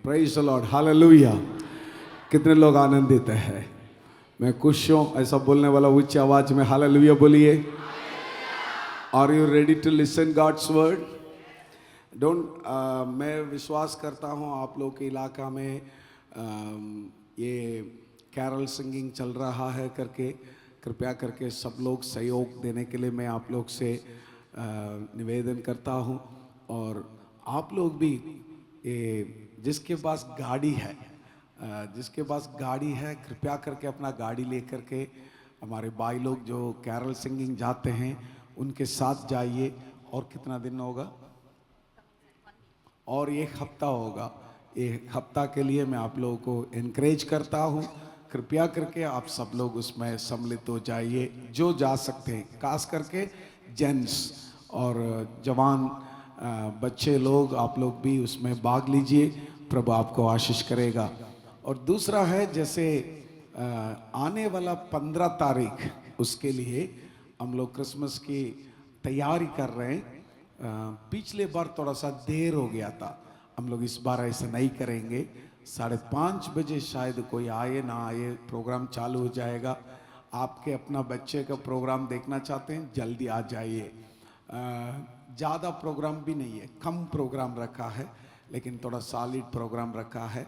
Praise the Lord, hallelujah. कितने लोग आनंदित हैं? मैं खुश हूँ। ऐसा बोलने वाला उच्च आवाज में हालेलुया बोलिए। Are you ready to listen God's word? मैं विश्वास करता हूँ आप लोग के इलाका में ये कैरल सिंगिंग चल रहा है करके, कृपया करके सब लोग सहयोग देने के लिए मैं आप लोग से निवेदन करता हूँ। और आप लोग भी जिसके पास गाड़ी है, कृपया करके अपना गाड़ी लेकर के हमारे भाई लोग जो कैरल सिंगिंग जाते हैं उनके साथ जाइए। और कितना दिन होगा? और एक हफ्ता होगा। एक हफ्ता के लिए मैं आप लोगों को इनकरेज करता हूँ, कृपया करके आप सब लोग उसमें सम्मिलित हो जाइए जो जा सकते हैं, खास करके जेंट्स और जवान बच्चे लोग, आप लोग भी उसमें भाग लीजिए। प्रभु आपको आशीष करेगा। और दूसरा है, जैसे आने वाला 15 तारीख, उसके लिए हम लोग क्रिसमस की तैयारी कर रहे हैं। पिछले बार थोड़ा सा देर हो गया था, हम लोग इस बार ऐसा नहीं करेंगे। 5:30 बजे शायद कोई आए ना आए, प्रोग्राम चालू हो जाएगा। आपके अपना बच्चे का प्रोग्राम देखना चाहते हैं, जल्दी आ जाइए। ज़्यादा प्रोग्राम भी नहीं है, कम प्रोग्राम रखा है, लेकिन थोड़ा सॉलिड प्रोग्राम रखा है।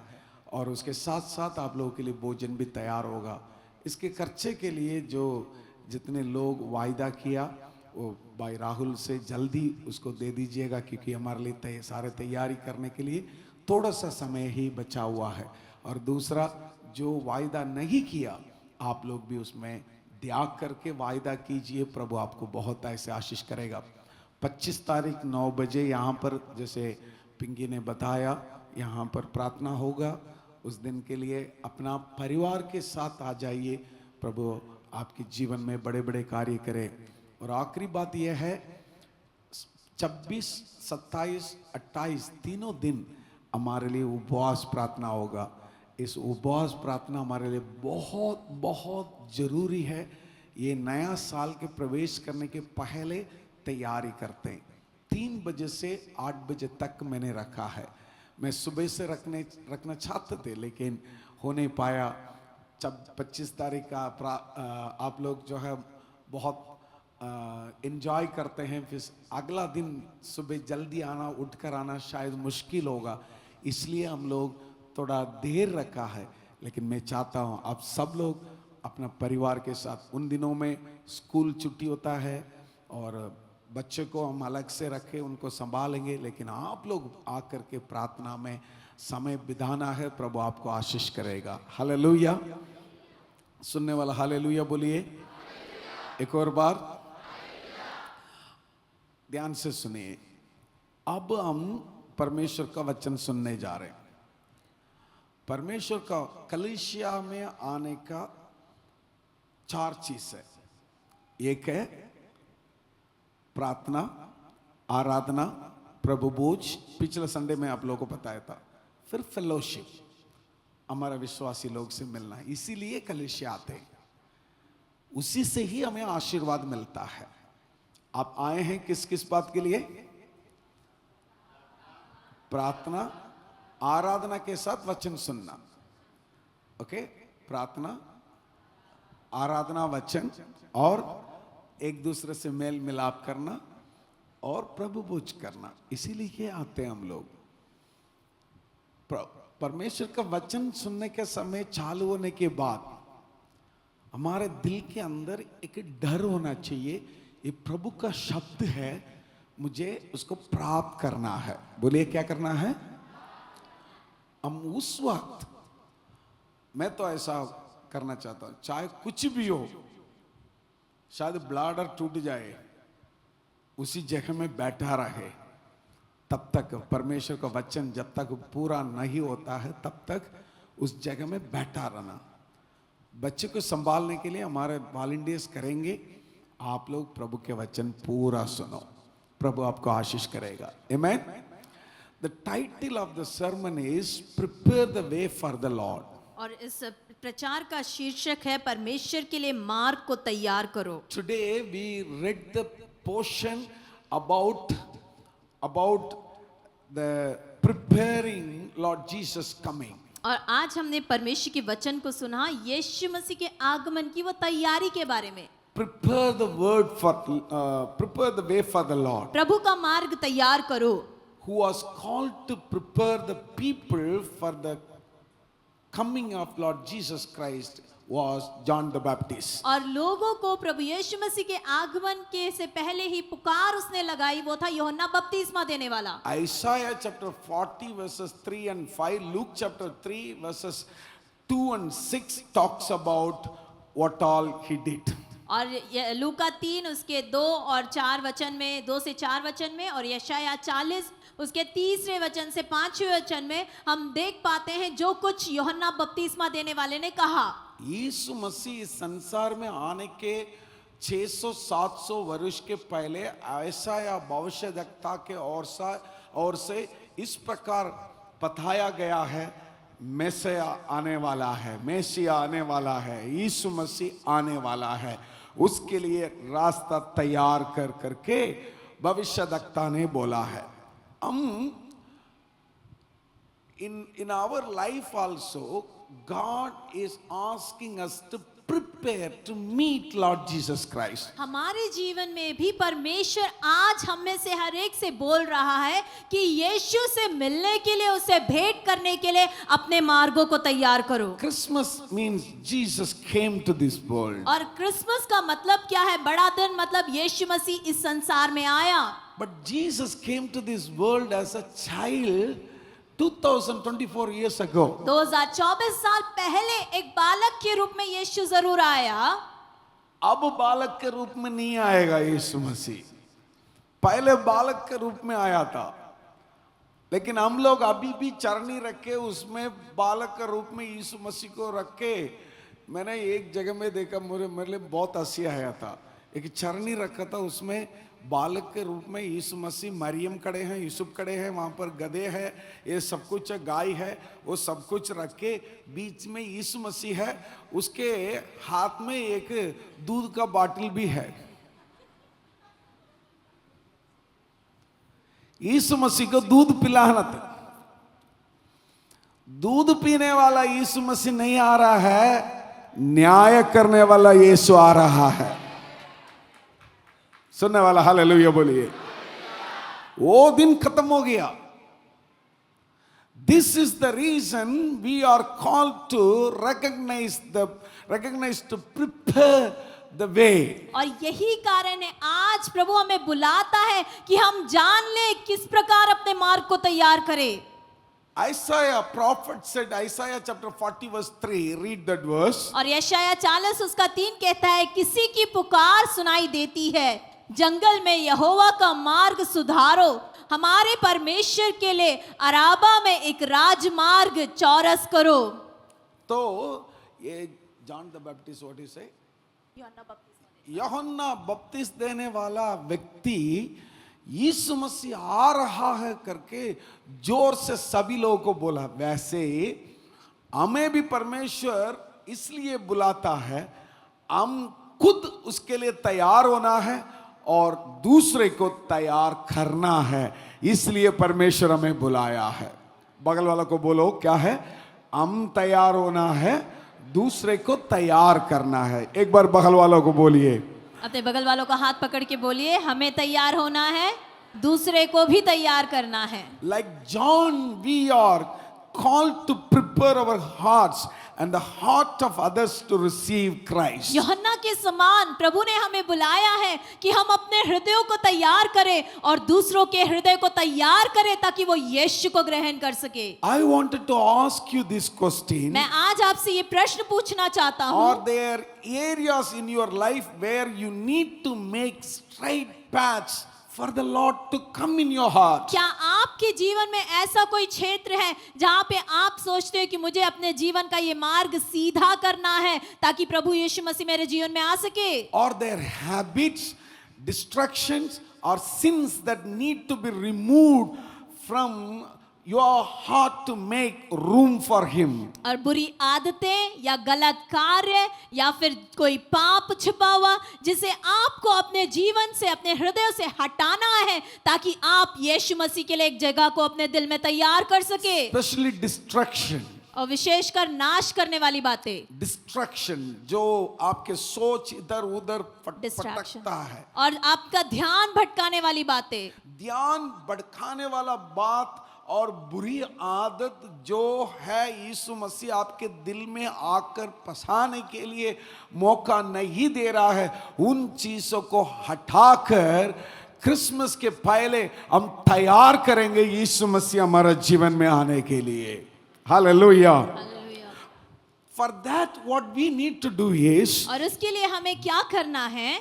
और उसके साथ साथ आप लोगों के लिए भोजन भी तैयार होगा। इसके खर्चे के लिए जो जितने लोग वायदा किया वो भाई राहुल से जल्दी उसको दे दीजिएगा, क्योंकि हमारे लिए सारे तैयारी करने के लिए थोड़ा सा समय ही बचा हुआ है। और दूसरा, जो वायदा नहीं किया आप लोग भी उसमें त्याग करके वायदा कीजिए, प्रभु आपको बहुत ऐसे आशीष करेगा। 25 तारीख 9 बजे यहाँ पर, जैसे पिंकी ने बताया, यहाँ पर प्रार्थना होगा। उस दिन के लिए अपना परिवार के साथ आ जाइए, प्रभु आपके जीवन में बड़े बड़े कार्य करे। और आखिरी बात यह है, 26, 27, 28 तीनों दिन हमारे लिए उपवास प्रार्थना होगा। इस उपवास प्रार्थना हमारे लिए बहुत बहुत जरूरी है। ये नया साल के प्रवेश करने के पहले तैयारी करते हैं। 3 बजे से 8 बजे तक मैंने रखा है। मैं सुबह से रखना चाहते थे, लेकिन हो नहीं पाया। जब 25 तारीख का आप लोग जो है बहुत एंजॉय करते हैं, फिर अगला दिन सुबह जल्दी आना, उठकर आना शायद मुश्किल होगा, इसलिए हम लोग थोड़ा देर रखा है। लेकिन मैं चाहता हूँ आप सब लोग अपना परिवार के साथ, उन दिनों में स्कूल छुट्टी होता है और बच्चे को हम अलग से रखें, उनको संभालेंगे, लेकिन आप लोग आकर के प्रार्थना में समय बिताना है। प्रभु आपको आशीष करेगा। हालेलुया। सुनने वाला हालेलुया बोलिए एक और बार, ध्यान से सुनिए। अब हम परमेश्वर का वचन सुनने जा रहे हैं। परमेश्वर का कलीसिया में आने का 4 चीज है। एक है प्रार्थना, आराधना, प्रभु भोज, पिछले संडे में आप लोगों को बताया था। फिर फेलोशिप, हमारा विश्वासी लोग से मिलना, इसीलिए कलीसिया आते हैं, उसी से ही हमें आशीर्वाद मिलता है। आप आए हैं किस किस बात के लिए? प्रार्थना, आराधना के साथ वचन सुनना। ओके, प्रार्थना, आराधना, वचन, और एक दूसरे से मेल मिलाप करना और प्रभु भोज करना, इसीलिए आते हैं हम लोग। परमेश्वर का वचन सुनने के समय चालू होने के बाद हमारे दिल के अंदर एक डर होना चाहिए, ये प्रभु का शब्द है, मुझे उसको प्राप्त करना है। बोलिए क्या करना है? हम उस वक्त, मैं तो ऐसा करना चाहता हूं, चाहे कुछ भी हो, शायद ब्लडर टूट जाए, उसी जगह में बैठा रहे, तब तक परमेश्वर का वचन जब तक पूरा नहीं होता है तब तक उस जगह में बैठा रहना। बच्चे को संभालने के लिए हमारे वॉलंटियर्स करेंगे। आप लोग प्रभु के वचन पूरा सुनो, प्रभु आपको आशीष करेगा। आमेन। The title of the sermon is prepare the way for the Lord. और इस प्रचार का शीर्षक है परमेश्वर के लिए मार्ग को तैयार करो। Today we read the portion about the preparing Lord Jesus coming. और आज हमने परमेश्वर के वचन को सुना यीशु मसीह के आगमन की वो तैयारी के बारे में। Prepare the prepare the way for the Lord, प्रभु का मार्ग तैयार करो। who was called to prepare the people for the coming of Lord Jesus Christ was John the Baptist. और लोगों को प्रभु यीशु मसीह के आगमन के से पहले ही पुकार उसने लगाई, वो था यूहन्ना बपतिस्मा देने वाला। Isaiah chapter 40 verses 3 and 5, Luke chapter 3 verses 2 and 6 talks about what all he did. और लूका 3 उसके 2 और 4 वचन में, 2 से 4 वचन में, और यशायाह 40 उसके 3 वचन से 5वें वचन में हम देख पाते हैं जो कुछ यूहन्ना बपतिस्मा देने वाले ने कहा। यीशु मसीह इस संसार में आने के 600-700 वर्ष के पहले ऐसा या भविष्यद्वक्ता के ओर से इस प्रकार बताया गया है, मेसिया आने वाला है, मेसिया आने वाला है, यीशु मसीह आने वाला है, उसके लिए रास्ता तैयार कर करके भविष्यद्वक्ता ने बोला है। हम in our life also God is asking us to prepare to meet Lord Jesus Christ. हमारे जीवन में भी परमेश्वर आज हम में से हर एक से बोल रहा है कि यीशु से मिलने के लिए, उसे भेंट करने के लिए अपने मार्गों को तैयार करो। Christmas means Jesus came to this world. और क्रिसमस का मतलब क्या है? बड़ा दिन मतलब यीशु मसीह इस संसार में आया। But Jesus came to this world as a child 2024 years ago. 2024 साल पहले एक बालक के रूप में यीशु जरूर आया। अब बालक के रूप में नहीं आएगा यीशु मसीह, पहले बालक के रूप में आया था, लेकिन हम लोग अभी भी चरनी रख के उसमें बालक के रूप में यीशु मसीह को रख के, मैंने एक जगह में देखा, मेरे लिए बहुत हंसी आया था, एक चरनी रखा था, उसमें बालक के रूप में यीशु मसीह, मरियम खड़े हैं, यूसुफ खड़े हैं, वहां पर गधे हैं, ये सब कुछ गाय है, वो सब कुछ रख के बीच में यीशु मसीह है, उसके हाथ में एक दूध का बाटल भी है। यीशु मसीह को दूध पिलाना था। दूध पीने वाला यीशु मसीह नहीं आ रहा है, न्याय करने वाला यीशु आ रहा है। सुनने वाला हालेलुया बोलिए। वो दिन खत्म हो गया। This is the reason we are called to recognize to prepare the way. और यही कारण है आज प्रभु हमें बुलाता है कि हम जान ले किस प्रकार अपने मार्ग को तैयार करें। Isaiah prophet said, Isaiah chapter 40 verse 3, read that verse. और यशायाह 40 उसका 3 कहता है, किसी की पुकार सुनाई देती है, जंगल में यहोवा का मार्ग सुधारो, हमारे परमेश्वर के लिए अराबा में एक राजमार्ग चौरस करो। तो ये John the Baptist what is say, यूहन्ना बपतिस्मा देने वाला व्यक्ति यीशु मसीह आ रहा है करके जोर से सभी लोगों को बोला। वैसे हमें भी परमेश्वर इसलिए बुलाता है, हम खुद उसके लिए तैयार होना है और दूसरे को तैयार करना है, इसलिए परमेश्वर हमें बुलाया है। बगल वाला को बोलो, क्या है? हम तैयार होना है, दूसरे को तैयार करना है। एक बार बगल वालों को बोलिए, अपने बगल वालों का हाथ पकड़ के बोलिए, हमें तैयार होना है, दूसरे को भी तैयार करना है। Like John, we are called to prepare our hearts and the heart of others to receive Christ. यूहन्ना के समान प्रभु ने हमें बुलाया है कि हम अपने हृदयों को तैयार करें और दूसरों के हृदय को तैयार करें ताकि वो यीशु को ग्रहण कर सके। I wanted to ask you this question. मैं आज आपसे ये प्रश्न पूछना चाहता हूँ, Are there areas in your life where you need to make straight paths for the Lord to come in your heart? क्या आपके जीवन में ऐसा कोई क्षेत्र है जहाँ पे आप सोचते हो कि मुझे अपने जीवन का ये मार्ग सीधा करना है ताकि प्रभु यीशु मसीह मेरे जीवन में आ सके? Are there habits, distractions or sins that need to be removed from your heart to make room for him. और बुरी आदतें या गलत कार्य या फिर कोई पाप छिपा हुआ जिसे आपको अपने जीवन से, अपने हृदय से हटाना है, ताकि आप यीशु मसीह के लिए एक जगह को अपने दिल में तैयार कर सके। Especially distraction. और विशेषकर नाश करने वाली बातें, डिस्ट्रैक्शन, जो आपके सोच इधर उधर डिस्ट्रैक्शन, भटकता है, और आपका ध्यान भटकाने वाली बातें, ध्यान भटकाने वाला बात और बुरी आदत जो है, यीशु मसीह आपके दिल में आकर फंसाने के लिए मौका नहीं दे रहा है। उन चीजों को हटाकर क्रिसमस के पहले हम तैयार करेंगे यीशु मसीह हमारे जीवन में आने के लिए। Hallelujah. For that what we need to do is और उसके लिए हमें क्या करना है?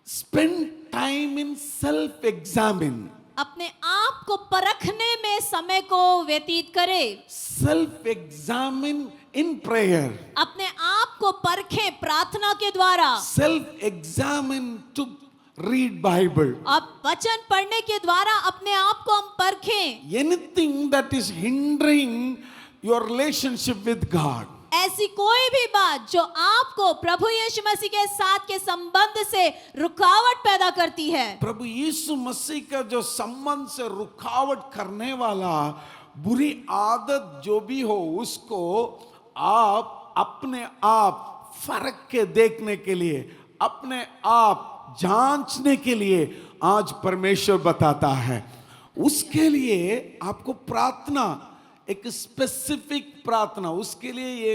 spend time in self examine. अपने आप को परखने में समय को व्यतीत करे। Self examine in prayer. अपने आप को परखें प्रार्थना के द्वारा। Self examine to read Bible. आप वचन पढ़ने के द्वारा अपने आप को हम परखें। Anything that is hindering your relationship with God, ऐसी कोई भी बात जो आपको प्रभु यीशु मसीह के साथ के संबंध से रुकावट पैदा करती है, प्रभु यीशु मसीह का जो संबंध से रुकावट करने वाला बुरी आदत जो भी हो, उसको आप अपने आप फर्क के देखने के लिए, अपने आप जांचने के लिए आज परमेश्वर बताता है। उसके लिए आपको प्रार्थना, एक स्पेसिफिक प्रार्थना, उसके लिए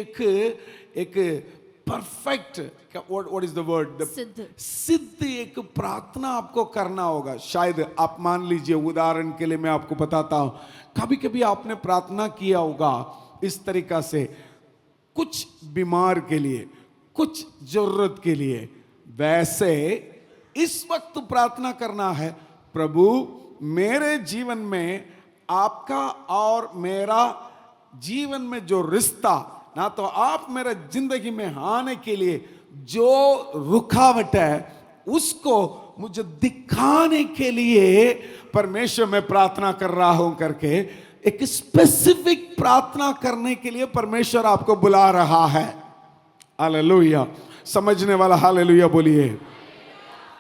एक perfect, what is the word, सिद्ध एक प्रार्थना आपको करना होगा। शायद आप मान लीजिए, उदाहरण के लिए मैं आपको बताता हूं, कभी कभी आपने प्रार्थना किया होगा इस तरीका से, कुछ बीमार के लिए, कुछ जरूरत के लिए। वैसे इस वक्त प्रार्थना करना है, प्रभु मेरे जीवन में आपका और मेरा जीवन में जो रिश्ता, ना तो आप मेरे जिंदगी में आने के लिए जो रुकावट है उसको मुझे दिखाने के लिए परमेश्वर में प्रार्थना कर रहा हूं करके एक स्पेसिफिक प्रार्थना करने के लिए परमेश्वर आपको बुला रहा है। हालेलुया। समझने वाला हालेलुया बोलिए।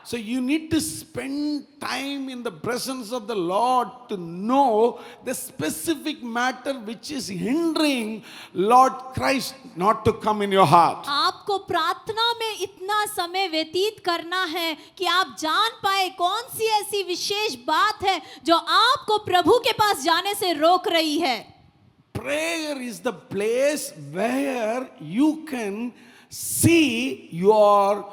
So you need to spend time in the presence of the Lord to know the specific matter which is hindering Lord Christ not to come in your heart. आपको प्रार्थना में इतना समय व्यतीत करना है कि आप जान पाए कौन सी ऐसी विशेष बात है जो आपको प्रभु के पास जाने से रोक रही है। Prayer is the place where you can see your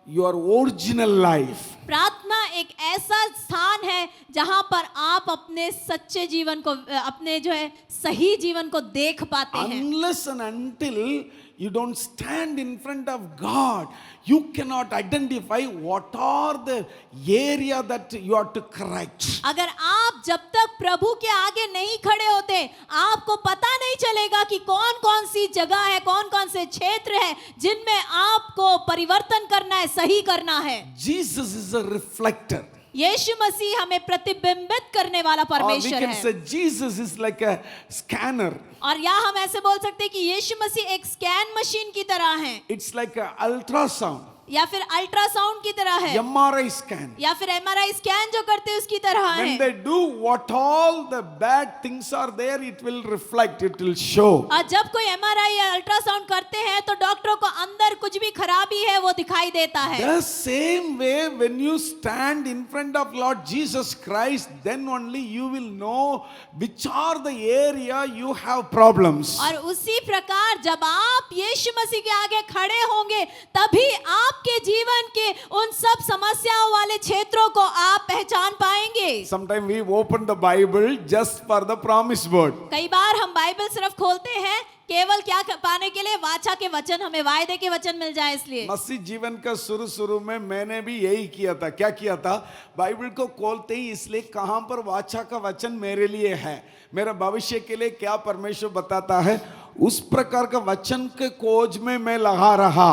original life. प्रार्थना एक ऐसा स्थान है जहां पर आप अपने सच्चे जीवन को, अपने जो है सही जीवन को देख पाते हैं। Unless and until you don't stand in front of God, you cannot identify what are the area that you are to correct. अगर आप जब तक प्रभु के आगे नहीं खड़े होते, आपको पता नहीं चलेगा कि कौन कौन सी जगह है, कौन कौन से क्षेत्र है जिनमें आपको परिवर्तन करना है, सही करना है। Jesus is a reflector. यीशु मसीह हमें प्रतिबिंबित करने वाला Or we परमेश्वर can है। say Jesus is like a scanner. और या हम ऐसे बोल सकते हैं कि यीशु मसीह एक स्कैन मशीन की तरह है, It's like a ultrasound, या फिर अल्ट्रासाउंड की तरह है, MRI scan. या फिर एमआरआई स्कैन जो करते हैं उसकी तरह When है। they do what all the bad things are there, it will reflect, it will show. और जब कोई एमआरआई या अल्ट्रासाउंड करते हैं तो डॉक्टरों को अंदर कुछ भी खराबी है वो दिखाई देता है। The same way, when you stand in front of Lord Jesus Christ, then only you will know which are the area you have problems. और उसी प्रकार जब आप यीशु मसीह के आगे खड़े होंगे, तभी आपके जीवन के उन सब समस्याओं वाले क्षेत्रों को आप पहचान पाएंगे। Sometimes we open the Bible just for the promised word. कई बार हम बाइबल सिर्फ खोलते हैं केवल क्या पाने के लिए, वाचा के वचन, हमें वायदे के वचन मिल जाए इसलिए। मसीह जीवन का शुरू में मैंने भी यही किया था। क्या किया था? बाइबल को खोलते ही इसलिए कहां पर वाचा का वचन मेरे लिए है, मेरा भविष्य के लिए क्या परमेश्वर बताता है, उस प्रकार का वचन के खोज में मैं लगा रहा।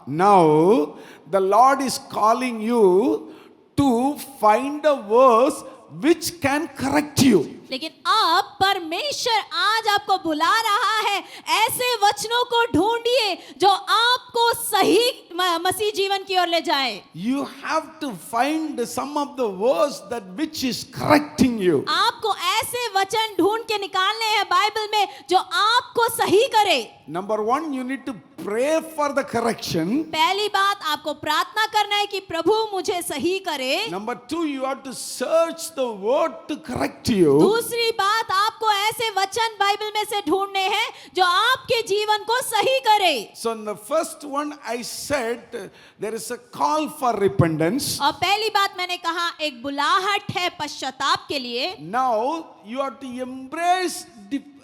Now the Lord is calling you to find a verse which can correct you. लेकिन अब परमेश्वर आज आपको बुला रहा है, ऐसे वचनों को ढूंढिए जो आपको सही मसीह जीवन की ओर ले जाए। You have to find some of the words that which is correcting you. आपको ऐसे वचन ढूंढ के निकालने हैं बाइबल में जो आपको सही करे। Number one, you need to pray for the correction. पहली बात, आपको प्रार्थना करना है कि प्रभु मुझे सही करे। Number two, you have to search the word to correct you. दूसरी बात, आपको ऐसे वचन बाइबल में से ढूंढने हैं जो आपके जीवन को सही करे। So in the first one I said there is a call for repentance. और पहली बात मैंने कहा एक बुलाहट है पश्चाताप के लिए। Now you have to embrace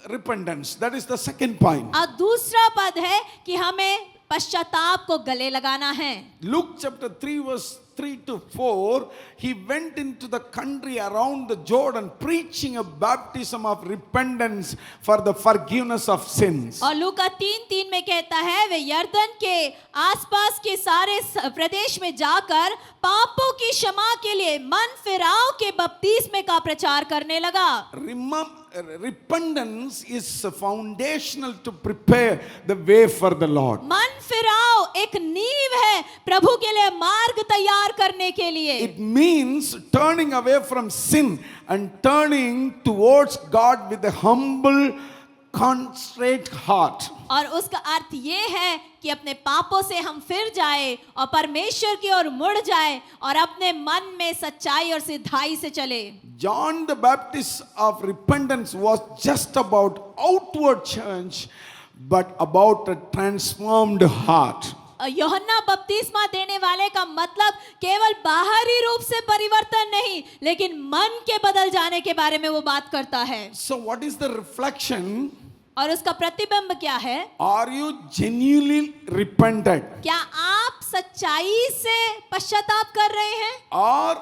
repentance. That is the second point. और दूसरा पद है कि हमें पश्चाताप को गले लगाना है। Luke chapter 3 verse 3 to 4, he went into the country around the Jordan preaching a baptism of repentance for the forgiveness of sins. और लूका 3:3 में कहता है वे यर्दन के आसपास के सारे प्रदेश में जाकर पापों की क्षमा के लिए मन फिराव के बपतिस्मे का प्रचार करने लगा। Repentance is foundational to prepare the way for the Lord. मन फिराव एक नींव है प्रभु के लिए मार्ग तैयार करने के लिए। It means turning away from sin and turning towards God with a humble, contrite heart. और उसका अर्थ ये है कि अपने पापों से हम फिर जाए और परमेश्वर की ओर मुड़ जाए और अपने मन में सच्चाई और सिधाई से चले। John the Baptist of repentance was just about outward change, but about a transformed heart. यूहन्ना बपतिस्मा देने वाले का मतलब केवल बाहरी रूप से परिवर्तन नहीं, लेकिन मन के बदल जाने के बारे में वो बात करता है। So what is the reflection? और उसका प्रतिबिंब क्या है? Are you genuinely repented? क्या आप सच्चाई से पश्चाताप कर रहे हैं? Or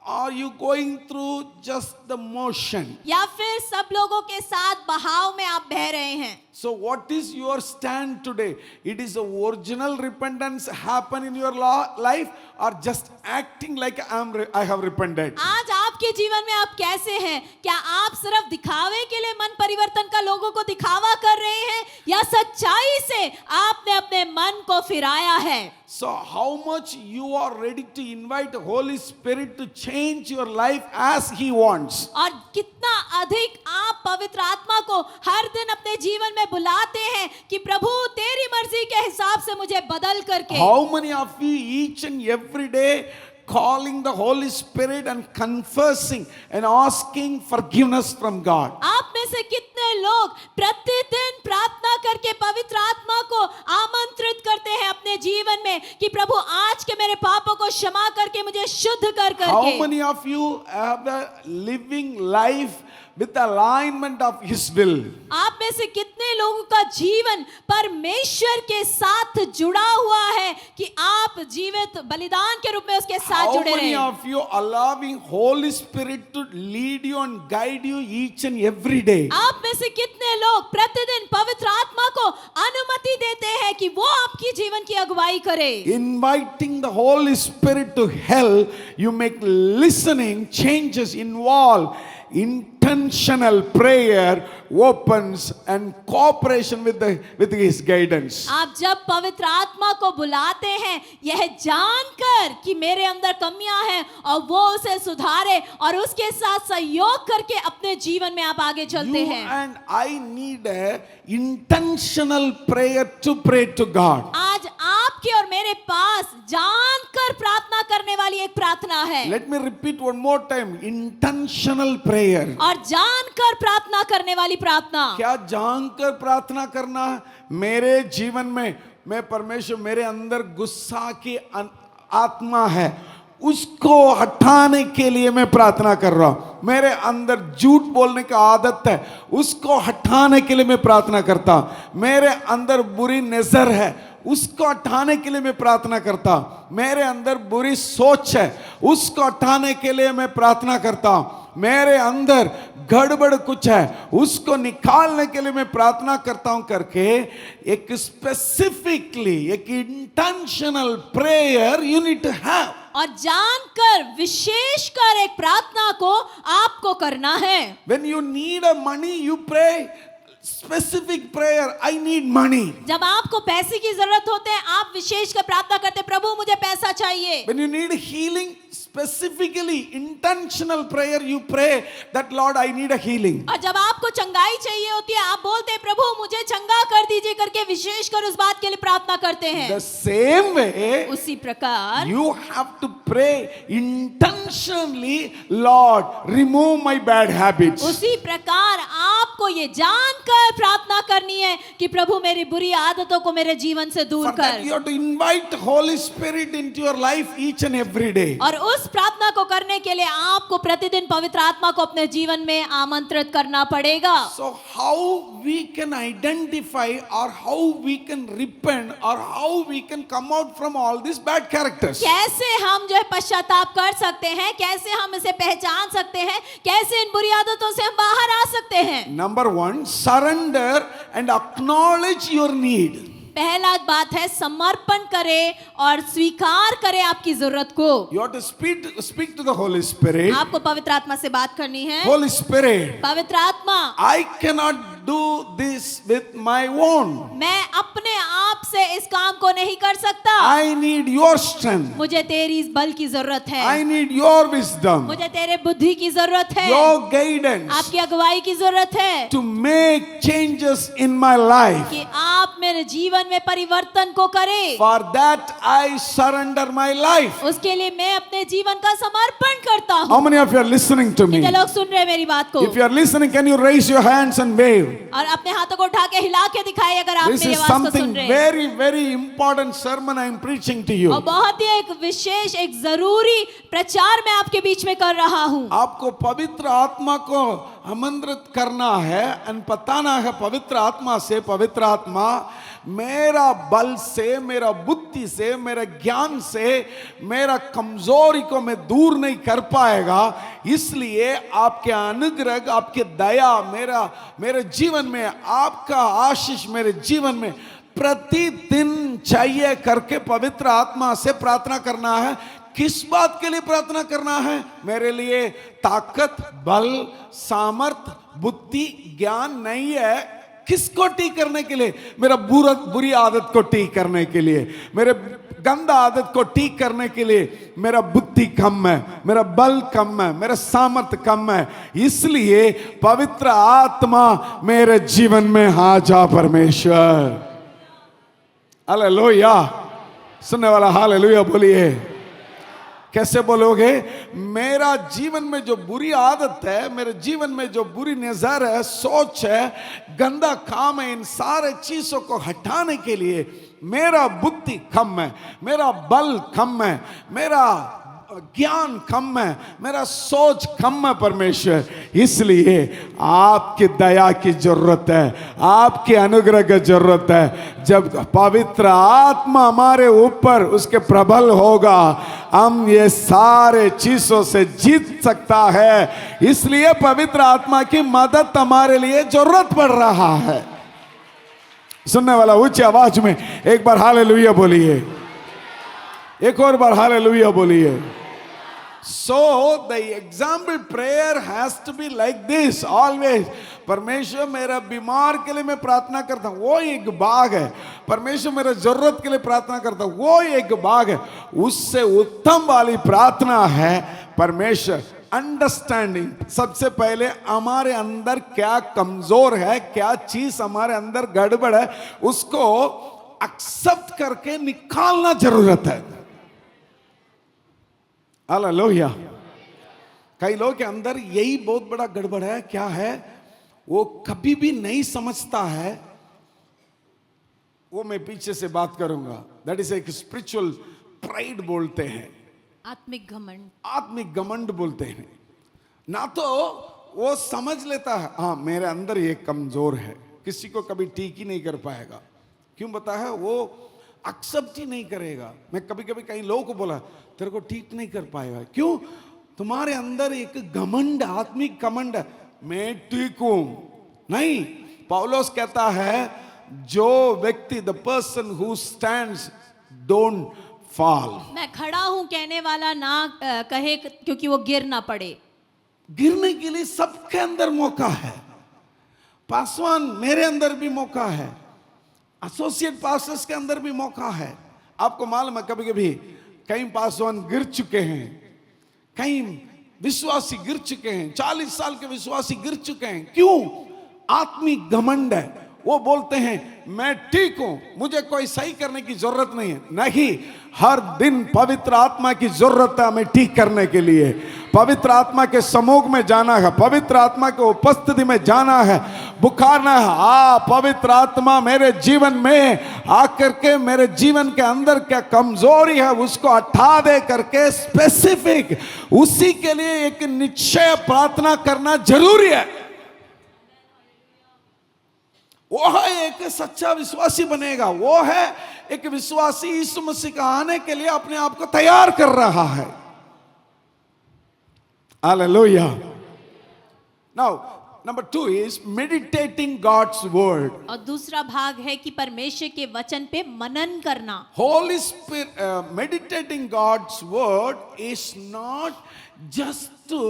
are you going through just the motion? या फिर सब लोगों के साथ बहाव में आप बह रहे हैं? So what is your stand today? It is a original repentance happen in your life, or just acting like I have repented? आज आपके जीवन में आप कैसे हैं? क्या आप सिर्फ दिखावे के लिए मन परिवर्तन का लोगों को दिखावा कर रहे हैं, या सच्चाई से आपने अपने मन को फिराया है? So how much you are ready to invite Holy Spirit to change your life as He wants? और कितना अधिक आप पवित्र आत्मा को हर दिन अपने जीवन में बुलाते हैं कि प्रभु तेरी मर्जी के हिसाब से मुझे बदल करके। How many of you each and every day calling the Holy Spirit and confessing and asking forgiveness from God? आप में से कितने लोग प्रतिदिन प्रार्थना करके पवित्र आत्मा को आमंत्रित करते हैं अपने जीवन में कि प्रभु आज के मेरे पापों को क्षमा करके मुझे शुद्ध कर करके? How many of you have a living life with the alignment of His will? आप में से कितने लोगों का जीवन परमेश्वर के साथ जुड़ा हुआ है कि आप जीवित बलिदान के रूप में उसके साथ How जुड़े many रहे? of you allowing Holy Spirit to lead you and guide you each and every day? आप में से कितने लोग प्रतिदिन पवित्र आत्मा को अनुमति देते हैं कि वो आपकी जीवन की अगुवाई करे? Inviting the Holy Spirit to help you make listening changes involve intentional prayer, opens and cooperation with His guidance. आप जब पवित्र आत्मा को बुलाते हैं यह जानकर कि मेरे अंदर कमियां हैं और वो उसे सुधारे और उसके साथ सहयोग करके अपने जीवन में आप आगे चलते You हैं। and I need a intentional prayer to pray to God. आज आपके और मेरे पास जानकर प्रार्थना करने वाली एक प्रार्थना है। Let me repeat one more time. Intentional prayer. और जानकर प्रार्थना करने वाली प्रार्थना। क्या जानकर प्रार्थना करना? मेरे जीवन में मैं परमेश्वर, मेरे अंदर गुस्सा की आत्मा है, उसको हटाने के लिए मैं प्रार्थना कर रहा हूं। मेरे अंदर झूठ बोलने की आदत है, उसको हटाने के लिए मैं प्रार्थना करता हूं। मेरे अंदर बुरी नजर है, उसको हटाने के लिए मैं प्रार्थना करता हूं। मेरे अंदर बुरी सोच है, उसको हटाने के लिए मैं प्रार्थना करता हूं। मेरे अंदर गड़बड़ कुछ है, उसको निकालने के लिए मैं प्रार्थना करता हूं करके एक स्पेसिफिकली एक intentional prayer you need to have. और जानकर विशेषकर एक प्रार्थना को आपको करना है। When you need a money, you pray specific prayer. I need money. जब आपको पैसे की जरूरत होते है आप विशेषकर प्रार्थना करते हैं, प्रभु मुझे पैसा चाहिए। When you need healing, specifically intentional prayer, you pray that Lord, I need a healing. और जब आपको चंगाई चाहिए होती है आप बोलते हैं, प्रभु मुझे चंगा कर दीजिए करके विशेषकर उस बात के लिए प्रार्थना करते हैं। The same way, उसी प्रकार you have to pray intentionally, Lord, remove my bad habits. उसी प्रकार आपको ये जानकर प्रार्थना करनी है कि प्रभु मेरी बुरी आदतों को मेरे जीवन से दूर For that, कर। you have to invite Holy Spirit into your life each and every day. और उस प्रार्थना को करने के लिए आपको प्रतिदिन पवित्र आत्मा को अपने जीवन में आमंत्रित करना पड़ेगा। So how we can identify or how we can repent or how we can come out from all these bad characters? कैसे हम जो है पश्चाताप कर सकते हैं, कैसे हम इसे पहचान सकते हैं, कैसे इन बुरी आदतों से हम बाहर आ सकते हैं। Number one, surrender and acknowledge your need. पहला बात है समर्पण करें और स्वीकार करें आपकी जरूरत को। You have to speak to the Holy Spirit. आपको पवित्र आत्मा से बात करनी है। Holy Spirit, पवित्र आत्मा, I cannot do this with my own. मैं अपने आप से इस काम को नहीं कर सकता। I need your strength. मुझे तेरी इस बल की जरूरत है। I need your wisdom, मुझे तेरे बुद्धि की जरूरत है। your guidance आपकी अगुवाई की जरूरत है to make changes in my life. कि आप मेरे जीवन में परिवर्तन को करें। For that I surrender my life. उसके लिए मैं अपने जीवन का समर्पण करता How हूँ। many of you are listening to me? कितने लोग सुन रहे हैं मेरी बात को? If you are listening, can you raise your hands and wave? और अपने हाथों को उठा के हिला के दिखाए अगर आप This मेरी is आवाज को सुन something रहे हैं। very, very important sermon I am preaching to you. और बहुत ही एक विशेष एक जरूरी प्रचार मैं आपके बीच में कर रहा हूँ। आपको पवित्र आत्मा को आमंत्रित करना है और बताना है पवित्र आत्मा से, पवित्र आत्मा मेरा बल से, मेरा बुद्धि से, मेरा ज्ञान से, मेरा कमजोरी को मैं दूर नहीं कर पाएगा, इसलिए आपके अनुग्रह, आपके दया मेरे जीवन में, आपका आशीष मेरे जीवन में प्रतिदिन चाहिए करके पवित्र आत्मा से प्रार्थना करना है। किस बात के लिए प्रार्थना करना है? मेरे लिए ताकत, बल, सामर्थ, बुद्धि, ज्ञान नहीं है। किसको ठीक करने के लिए? मेरा बुरी आदत को ठीक करने के लिए, मेरे गंदा आदत को ठीक करने के लिए। मेरा बुद्धि कम है, मेरा बल कम है, मेरा सामर्थ्य कम है, इसलिए पवित्र आत्मा मेरे जीवन में आ जा परमेश्वर। हालेलुया। सुनने वाला हालेलुया बोलिए। कैसे बोलोगे? मेरा जीवन में जो बुरी आदत है, मेरे जीवन में जो बुरी नजर है, सोच है, गंदा काम है, इन सारे चीजों को हटाने के लिए मेरा बुद्धि कम है, मेरा बल कम है, मेरा ज्ञान कम है, मेरा सोच कम है परमेश्वर, इसलिए आपकी दया की जरूरत है, आपके अनुग्रह की जरूरत है। जब पवित्र आत्मा हमारे ऊपर उसके प्रबल होगा, हम ये सारे चीजों से जीत सकता है। इसलिए पवित्र आत्मा की मदद हमारे लिए जरूरत पड़ रहा है। सुनने वाला ऊंची आवाज में एक बार हालेलुया बोलिए, एक और बार हालेलुया बोलिए। So the example prayer has to be like this always. परमेश्वर मेरा बीमार के लिए मैं प्रार्थना करता हूँ, वो एक भाग है। परमेश्वर मेरा जरूरत के लिए प्रार्थना करता हूँ, वो एक भाग है। उससे उत्तम वाली प्रार्थना है परमेश्वर अंडरस्टैंडिंग। सबसे पहले हमारे अंदर क्या कमजोर है, क्या चीज हमारे अंदर गड़बड़ है, उसको एक्सेप्ट करके निकालना जरूरत है। हालेलुया। कई लोग के अंदर यही बहुत बड़ा गड़बड़ है। क्या है? वो कभी भी नहीं समझता है। वो मैं पीछे से बात करूंगा। दैट इज एक स्पिरिचुअल प्राइड बोलते हैं, आत्मिक घमंड। आत्मिक घमंड बोलते हैं। ना तो वो समझ लेता है हाँ मेरे अंदर ये कमजोर है, किसी को कभी ठीक ही नहीं कर पाएगा। क्यों पता है? वो एक्सेप्ट ही नहीं करेगा। मैं कभी कभी कई लोगों को बोला तेरे को ठीक नहीं कर पाएगा। क्यों? तुम्हारे अंदर एक घमंड, आत्मिक घमंड है, मैं ठीक हूं। नहीं, पौलुस कहता है जो व्यक्ति, the person who stands don't fall. मैं खड़ा हूं कहने वाला ना कहे, क्योंकि वो गिर ना पड़े। गिरने के लिए सबके अंदर मौका है। पासवान मेरे अंदर भी मौका है, एसोसिएट पास्टर्स के अंदर भी मौका है। आपको मालूम है कभी कभी कई पासवान गिर चुके हैं, कई विश्वासी गिर चुके हैं, 40 साल के विश्वासी गिर चुके हैं। क्यों? आत्मिक घमंड है। वो बोलते हैं मैं ठीक हूं, मुझे कोई सही करने की जरूरत नहीं है। नहीं, हर दिन पवित्र आत्मा की जरूरत है हमें ठीक करने के लिए। पवित्र आत्मा के समूह में जाना है, पवित्र आत्मा के उपस्थिति में जाना है, बुखारना है। पवित्र आत्मा मेरे जीवन में आकर के मेरे जीवन के अंदर क्या कमजोरी है उसको हटा दे करके स्पेसिफिक उसी के लिए एक निश्चय प्रार्थना करना जरूरी है। वो है एक सच्चा विश्वासी बनेगा। वो है एक विश्वासी यीशु मसीह का आने के लिए अपने आप को तैयार कर रहा है। Hallelujah. Now number 2 is meditating God's word. और दूसरा भाग है कि परमेश्वर के वचन पे मनन करना। Holy Spirit, meditating God's word is not just to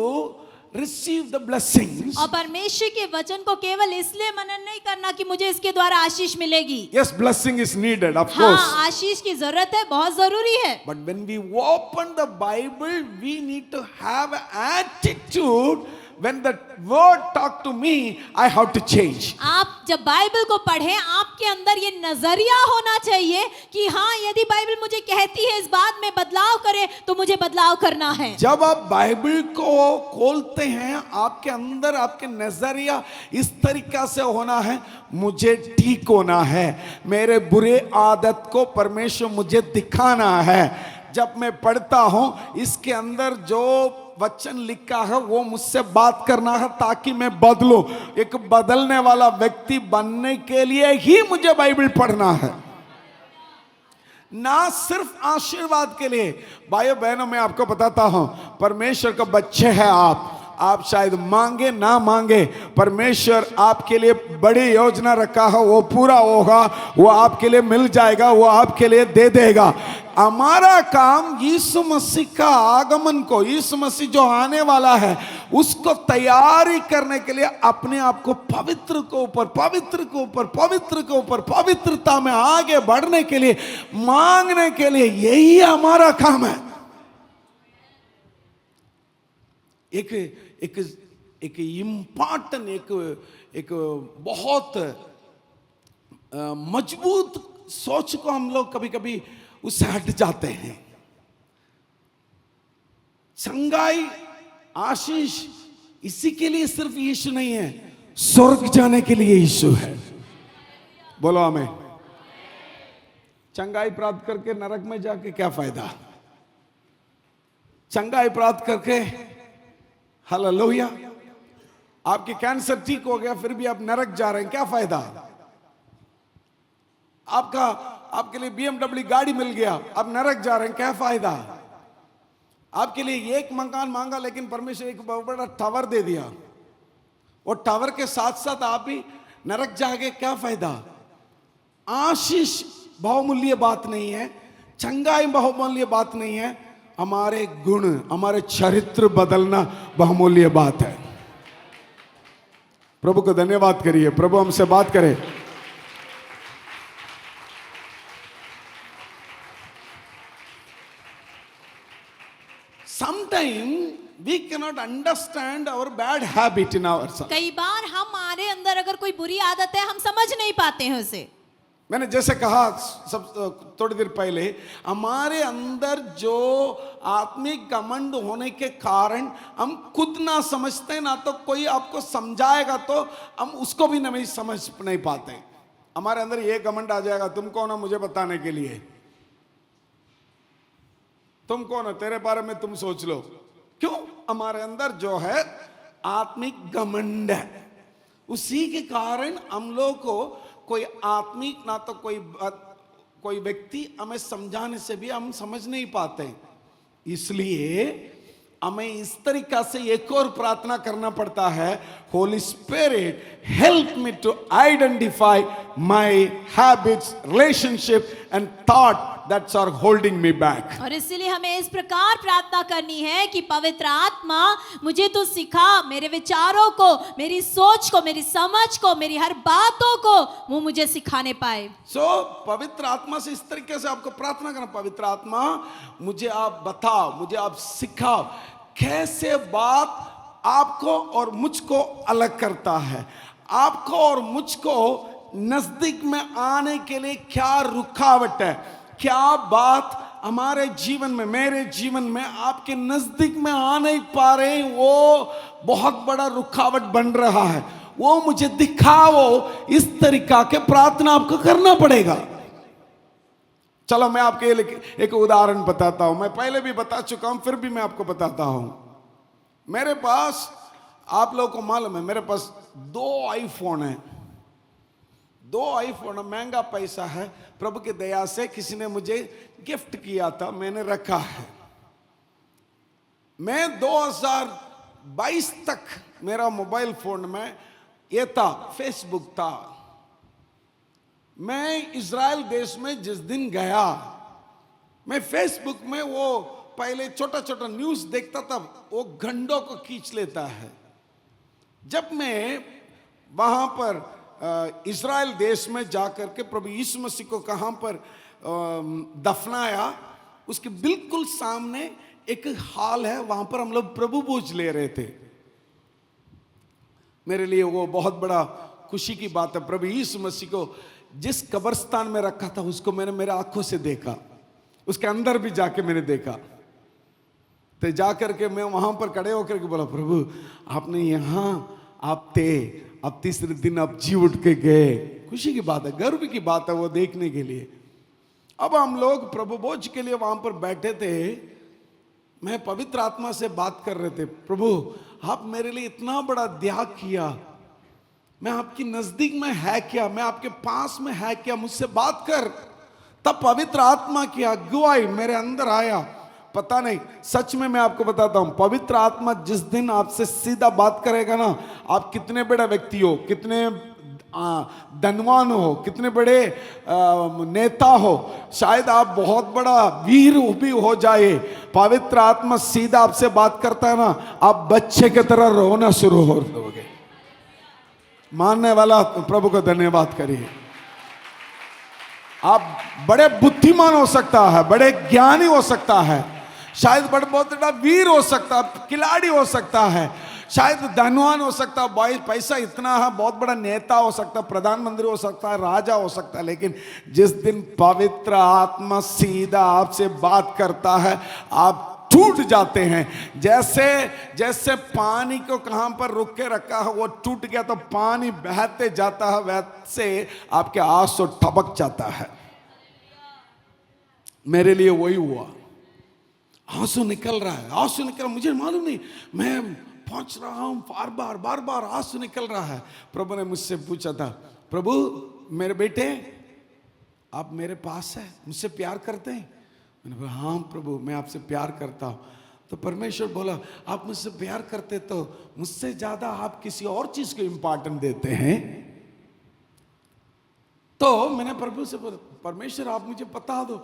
receive the blessings. और परमेश्वर के वचन को केवल इसलिए मनन नहीं करना कि मुझे इसके द्वारा आशीष मिलेगी। Yes, blessing is needed, of हाँ, course. आशीष की जरूरत है, बहुत जरूरी है। But when we open the Bible, we need to have an attitude. When the word talk to me, I have to change. आप जब बाइबल को पढ़ें, आपके अंदर ये नजरिया होना चाहिए कि हाँ, यदि बाइबल मुझे कहती है इस बात में बदलाव करे तो मुझे बदलाव करना है। जब आप बाइबल को खोलते हैं, आपके अंदर आपके नजरिया इस तरीका से होना है, मुझे ठीक होना है, मेरे बुरे आदत को परमेश्वर मुझे दिखाना है। जब मैं पढ़ता हूं, इसके अंदर जो वचन लिखा है वो मुझसे बात करना है ताकि मैं बदलूं। एक बदलने वाला व्यक्ति बनने के लिए ही मुझे बाइबल पढ़ना है, ना सिर्फ आशीर्वाद के लिए। भाइयों बहनों, मैं आपको बताता हूं, परमेश्वर का बच्चे हैं आप शायद मांगे ना मांगे, परमेश्वर आपके लिए बड़ी योजना रखा है, वो पूरा होगा, वो आपके लिए मिल जाएगा, वो आपके लिए दे देगा। हमारा काम यीशु मसीह का आगमन को, यीशु मसीह जो आने वाला है उसको तैयारी करने के लिए अपने आप को पवित्र के ऊपर पवित्र के ऊपर पवित्र के ऊपर पवित्रता में आगे बढ़ने के लिए, मांगने के लिए, यही हमारा काम है। एक इम्पॉर्टेंट, एक बहुत मजबूत सोच को हम लोग कभी कभी उससे हट जाते हैं। संगाई, आशीष इसी के लिए सिर्फ यीशु नहीं है, स्वर्ग जाने के लिए यीशु है। बोलो आमीन। चंगाई प्राप्त करके नरक में जाके क्या फायदा? चंगाई प्राप्त करके, हालेलुया, आपकी कैंसर ठीक हो गया फिर भी आप नरक जा रहे हैं, क्या फायदा? आपके लिए BMW गाड़ी मिल गया, अब नरक जा रहे हैं, क्या फायदा? आपके लिए एक मकान मांगा लेकिन परमेश्वर एक बहुत बड़ा टावर दे दिया, और टावर के साथ साथ आप भी नरक जाके, क्या फायदा? आशीष बहुमूल्य बात नहीं है, चंगाई बहुमूल्य बात नहीं है, हमारे गुण, हमारे चरित्र बदलना बहुमूल्य बात है। प्रभु को धन्यवाद करिए, प्रभु हमसे बात करे। Sometimes we cannot understand our bad habit in ourselves. कई बार हमारे अंदर अगर कोई बुरी आदत है, हम समझ नहीं पाते हैं उसे। मैंने जैसे कहा सब थोड़ी देर पहले, हमारे अंदर जो आत्मिक घमंड होने के कारण हम खुद ना समझते हैं, ना तो कोई आपको समझाएगा तो हम उसको भी नहीं समझ नहीं पाते। हमारे अंदर ये घमंड आ जाएगा, तुम कौन हो मुझे बताने के लिए? तुम कौन हो, तेरे बारे में तुम सोच लो। क्यों? हमारे अंदर जो है आत्मिक घमंड है, उसी के कारण हम लोग को कोई आत्मिक, ना तो कोई व्यक्ति हमें समझाने से भी हम समझ नहीं पाते। इसलिए हमें इस तरीका से एक और प्रार्थना करना पड़ता है, Holy Spirit help me to identify my habits, relationship and thought that are holding me back. और इसीलिए हमें इस प्रकार प्रार्थना करनी है कि पवित्र आत्मा मुझे तू सिखा, मेरे विचारों को, मेरी सोच को, मेरी समझ को, मेरी हर बातों को वो मुझे सिखाने पाए। So पवित्र आत्मा से इस तरीके से आपको प्रार्थना करना, पवित्र आत्मा मुझे आप बताओ, मुझे आप सिखाओ कैसे बात आपको और मुझको अलग करता है, आपको और मुझको नजदीक में आने के लिए क्या रुकावट है, क्या बात हमारे जीवन में, मेरे जीवन में आपके नजदीक में आ नहीं पा रहे, वो बहुत बड़ा रुकावट बन रहा है, वो मुझे दिखाओ। इस तरीका के प्रार्थना आपको करना पड़ेगा। चलो मैं आपके एक उदाहरण बताता हूं, मैं पहले भी बता चुका हूं, फिर भी मैं आपको बताता हूं। मेरे पास, आप लोगों को मालूम है, मेरे पास 2 आईफोन है, 2 आईफोन, महंगा पैसा है, प्रभु की दया से किसी ने मुझे गिफ्ट किया था, मैंने रखा है। मैं 2022 तक मेरा मोबाइल फोन में ये था, फेसबुक था। मैं इज़राइल देश में जिस दिन गया, मैं फेसबुक में वो पहले छोटा छोटा न्यूज़ देखता था, वो घंटों को खींच लेता है। जब मैं वहां पर इज़राइल देश में जाकर के प्रभु यीशु मसीह को कहां पर दफनाया, उसके बिल्कुल सामने एक हॉल है, वहां पर हम लोग प्रभु भोज ले रहे थे। मेरे लिए वो बहुत बड़ा खुशी की बात है। प्रभु यीशु मसीह को जिस कब्रिस्तान में रखा था, उसको मैंने मेरे आंखों से देखा, उसके अंदर भी जाके मैंने देखा। तो जाकर के मैं वहां पर खड़े होकर के बोला, प्रभु आपने यहां आप थे, अब तीसरे दिन आप जी उठ के गए। खुशी की बात है, गर्व की बात है वो देखने के लिए। अब हम लोग प्रभु भोज के लिए वहां पर बैठे थे, मैं पवित्र आत्मा से बात कर रहे थे, प्रभु आप मेरे लिए इतना बड़ा त्याग किया, मैं आपकी नजदीक में है क्या, मैं आपके पास में है क्या, मुझसे बात कर। तब पवित्र आत्मा की अगुवाई मेरे अंदर आया। पता नहीं, सच में मैं आपको बताता हूं, पवित्र आत्मा जिस दिन आपसे सीधा बात करेगा ना, आप कितने बड़े व्यक्ति हो, कितने धनवान हो, कितने बड़े नेता हो, शायद आप बहुत बड़ा वीर भी हो जाए, पवित्र आत्मा सीधा आपसे बात करता है ना, आप बच्चे की तरह रोना शुरू हो जाओगे। मानने वाला प्रभु को धन्यवाद करिए। आप बड़े बुद्धिमान हो सकता है, बड़े ज्ञानी हो सकता है, शायद बड़े बहुत बड़ा वीर हो सकता है, खिलाड़ी हो सकता है, शायद धनवान हो सकता है, पैसा इतना है, बहुत बड़ा नेता हो सकता है, प्रधानमंत्री हो सकता है, राजा हो सकता है, लेकिन जिस दिन पवित्र आत्मा सीधा आपसे बात करता है, आप टूट जाते हैं। जैसे पानी को कहां पर रुक के रखा है, वो टूट गया तो पानी बहते जाता है, वैसे आपके आंसू टपक जाता है। मेरे लिए वही हुआ, आंसू निकल रहा है, आंसू निकल रहा, मुझे मालूम नहीं, मैं पहुंच रहा हूं, बार बार आंसू निकल रहा है। प्रभु ने मुझसे पूछा था, प्रभु मेरे बेटे आप मेरे पास है, मुझसे प्यार करते हैं? मैंने बोला हाँ प्रभु मैं आपसे प्यार करता हूँ। तो परमेश्वर बोला, आप मुझसे प्यार करते तो मुझसे ज्यादा आप किसी और चीज को इंपॉर्टेंट देते हैं। तो मैंने प्रभु से बोला, परमेश्वर आप मुझे बता दो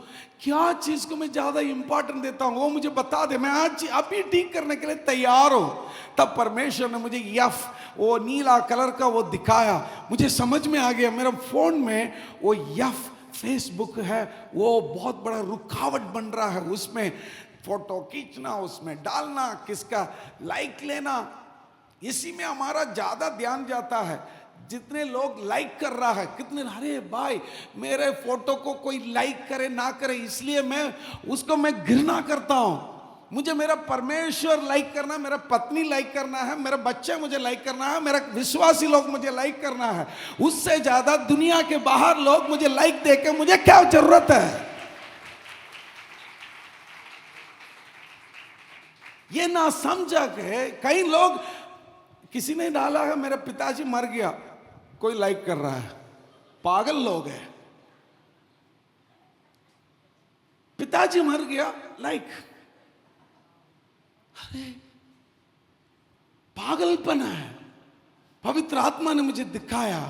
क्या चीज को मैं ज्यादा इंपॉर्टेंट देता हूं, वो मुझे बता दे, मैं आज अभी ठीक करने के लिए तैयार हूं। तब परमेश्वर ने मुझे यफ, वो नीला कलर का वो दिखाया, मुझे समझ में आ गया, मेरा फोन में वो यफ फेसबुक है, वो बहुत बड़ा रुकावट बन रहा है, उसमें फोटो खींचना, उसमें डालना, किसका लाइक लेना, इसी में हमारा ज्यादा ध्यान जाता है। जितने लोग लाइक कर रहा है, कितने, अरे भाई मेरे फोटो को कोई लाइक करे ना करे, इसलिए मैं उसको मैं घृणा करता हूं। मुझे मेरा परमेश्वर लाइक करना है, मेरा पत्नी लाइक करना है, मेरा बच्चा मुझे लाइक करना है, मेरा विश्वासी लोग मुझे लाइक करना है, उससे ज्यादा दुनिया के बाहर लोग मुझे लाइक देके मुझे क्या जरूरत है। ये ना समझा के कई लोग, किसी ने डाला है मेरा पिताजी मर गया, कोई लाइक कर रहा है, पागल लोग हैं। पिताजी मर गया लाइक, अरे पागलपन है। पवित्र आत्मा ने मुझे दिखाया,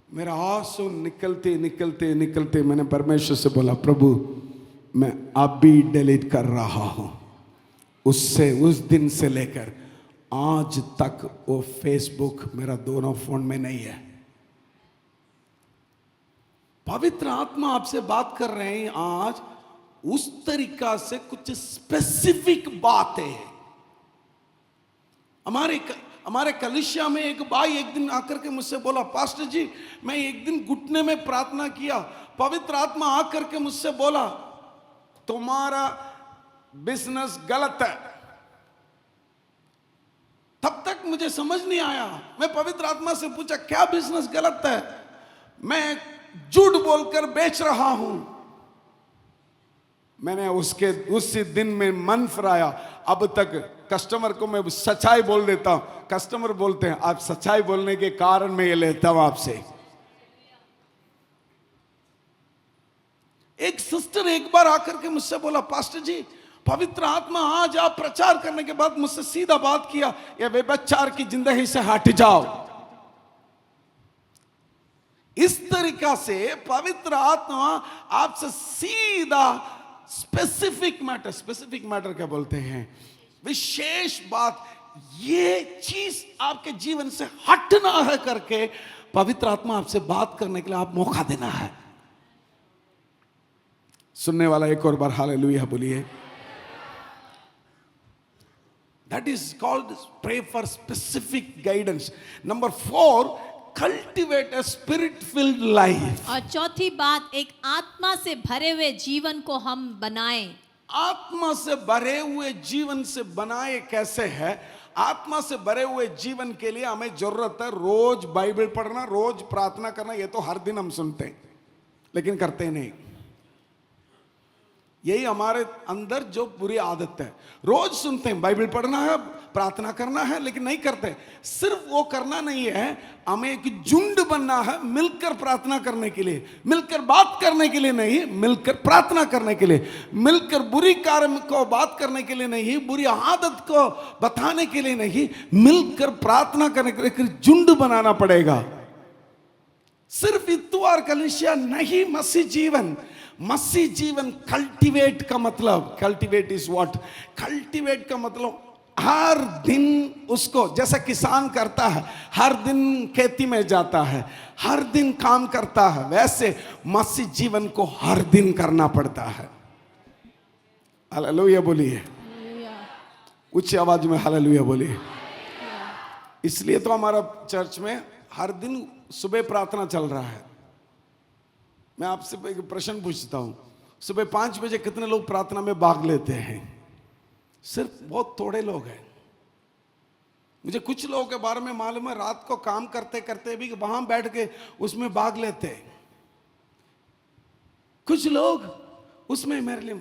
मेरा आंसू निकलते निकलते निकलते मैंने परमेश्वर से बोला, प्रभु मैं अभी डिलीट कर रहा हूं। उससे उस दिन से लेकर आज तक वो फेसबुक मेरा दोनों फोन में नहीं है। पवित्र आत्मा आपसे बात कर रहे हैं आज उस तरीका से, कुछ स्पेसिफिक बातें। हमारे कलिसिया में एक भाई एक दिन आकर के मुझसे बोला, पास्टर जी मैं एक दिन घुटने में प्रार्थना किया, पवित्र आत्मा आकर के मुझसे बोला तुम्हारा बिजनेस गलत है। तब तक मुझे समझ नहीं आया। मैं पवित्र आत्मा से पूछा क्या बिजनेस गलत है? मैं झूठ बोलकर बेच रहा हूं। मैंने उसी दिन में मन फिराया। अब तक कस्टमर को मैं सच्चाई बोल देता हूं। कस्टमर बोलते हैं आप सच्चाई बोलने के कारण मैं ये लेता हूं आपसे। एक सिस्टर एक बार आकर के मुझसे बोला, पास्टर जी पवित्र आत्मा आज आप प्रचार करने के बाद मुझसे सीधा बात किया, ये व्यभिचार की जिंदगी से हट जाओ। इस तरीका से पवित्र आत्मा आपसे सीधा स्पेसिफिक मैटर क्या बोलते हैं, विशेष बात, ये चीज आपके जीवन से हटना है करके पवित्र आत्मा आपसे बात करने के लिए आप मौका देना है। सुनने वाला एक और बार हालेलुया बोलिए। That is called pray for specific guidance. Number 4, cultivate a spirit-filled life. और चौथी बात, एक आत्मा से भरे हुए जीवन को हम बनाएं। आत्मा से भरे हुए जीवन से बनाए कैसे है? आत्मा से भरे हुए जीवन के लिए हमें जरूरत है रोज बाइबल पढ़ना, रोज प्रार्थना करना। ये तो हर दिन हम सुनते हैं लेकिन करते नहीं। यही हमारे अंदर जो बुरी आदत है। रोज सुनते हैं बाइबल पढ़ना है, प्रार्थना करना है, लेकिन नहीं करते। सिर्फ वो करना नहीं है, हमें एक झुंड बनना है मिलकर प्रार्थना करने के लिए, मिलकर बात करने के लिए नहीं, मिलकर प्रार्थना करने के लिए, मिलकर बुरी कार्य को बात करने के लिए नहीं, बुरी आदत को बताने के लिए नहीं, मिलकर प्रार्थना करने के लिए झुंड बनाना पड़ेगा। सिर्फ इतवार कलिसिया नहीं, मसीह जीवन कल्टीवेट का मतलब, कल्टीवेट इज व्हाट? कल्टीवेट का मतलब हर दिन उसको, जैसा किसान करता है, हर दिन खेती में जाता है, हर दिन काम करता है, वैसे मसीह जीवन को हर दिन करना पड़ता है। हालेलुया बोलिए, उच्च आवाज में हालेलुया बोलिए। इसलिए तो हमारा चर्च में हर दिन सुबह प्रार्थना चल रहा है। मैं आपसे एक प्रश्न पूछता हूं, सुबह 5 बजे कितने लोग प्रार्थना में भाग लेते हैं? सिर्फ बहुत थोड़े लोग हैं। मुझे कुछ लोगों के बारे में मालूम है, रात को काम करते करते भी वहां बैठ के उसमें भाग लेते हैं। कुछ लोग उसमें, मेरे लिए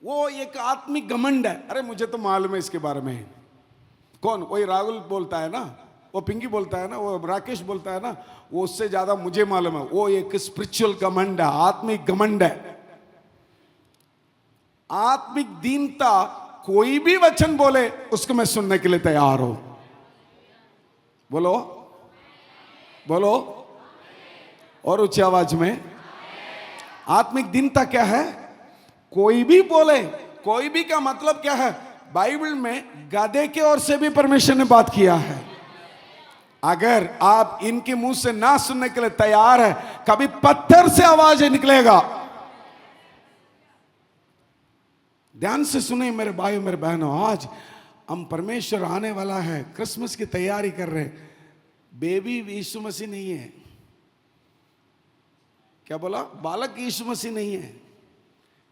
वो एक आत्मिक घमंड है। अरे मुझे तो मालूम है इसके बारे में। कौन? वही राहुल बोलता है ना, वो पिंकी बोलता है ना, वो राकेश बोलता है ना, वो उससे ज्यादा मुझे मालूम है। वो एक स्पिरिचुअल घमंड है, आत्मिक घमंड है। आत्मिक दीनता, कोई भी वचन बोले उसको मैं सुनने के लिए तैयार हूं। बोलो बोलो और उच्च आवाज में। आत्मिक दीनता क्या है? कोई भी बोले, कोई भी का मतलब क्या है? बाइबल में गधे के ओर से भी परमेश्वर ने बात किया है। अगर आप इनके मुंह से ना सुनने के लिए तैयार है, कभी पत्थर से आवाज निकलेगा। ध्यान से सुने मेरे भाइयों मेरे बहनों, आज हम परमेश्वर आने वाला है, क्रिसमस की तैयारी कर रहे हैं। बेबी यीशु मसीह नहीं है। क्या बोला? बालक यीशु मसीह नहीं है।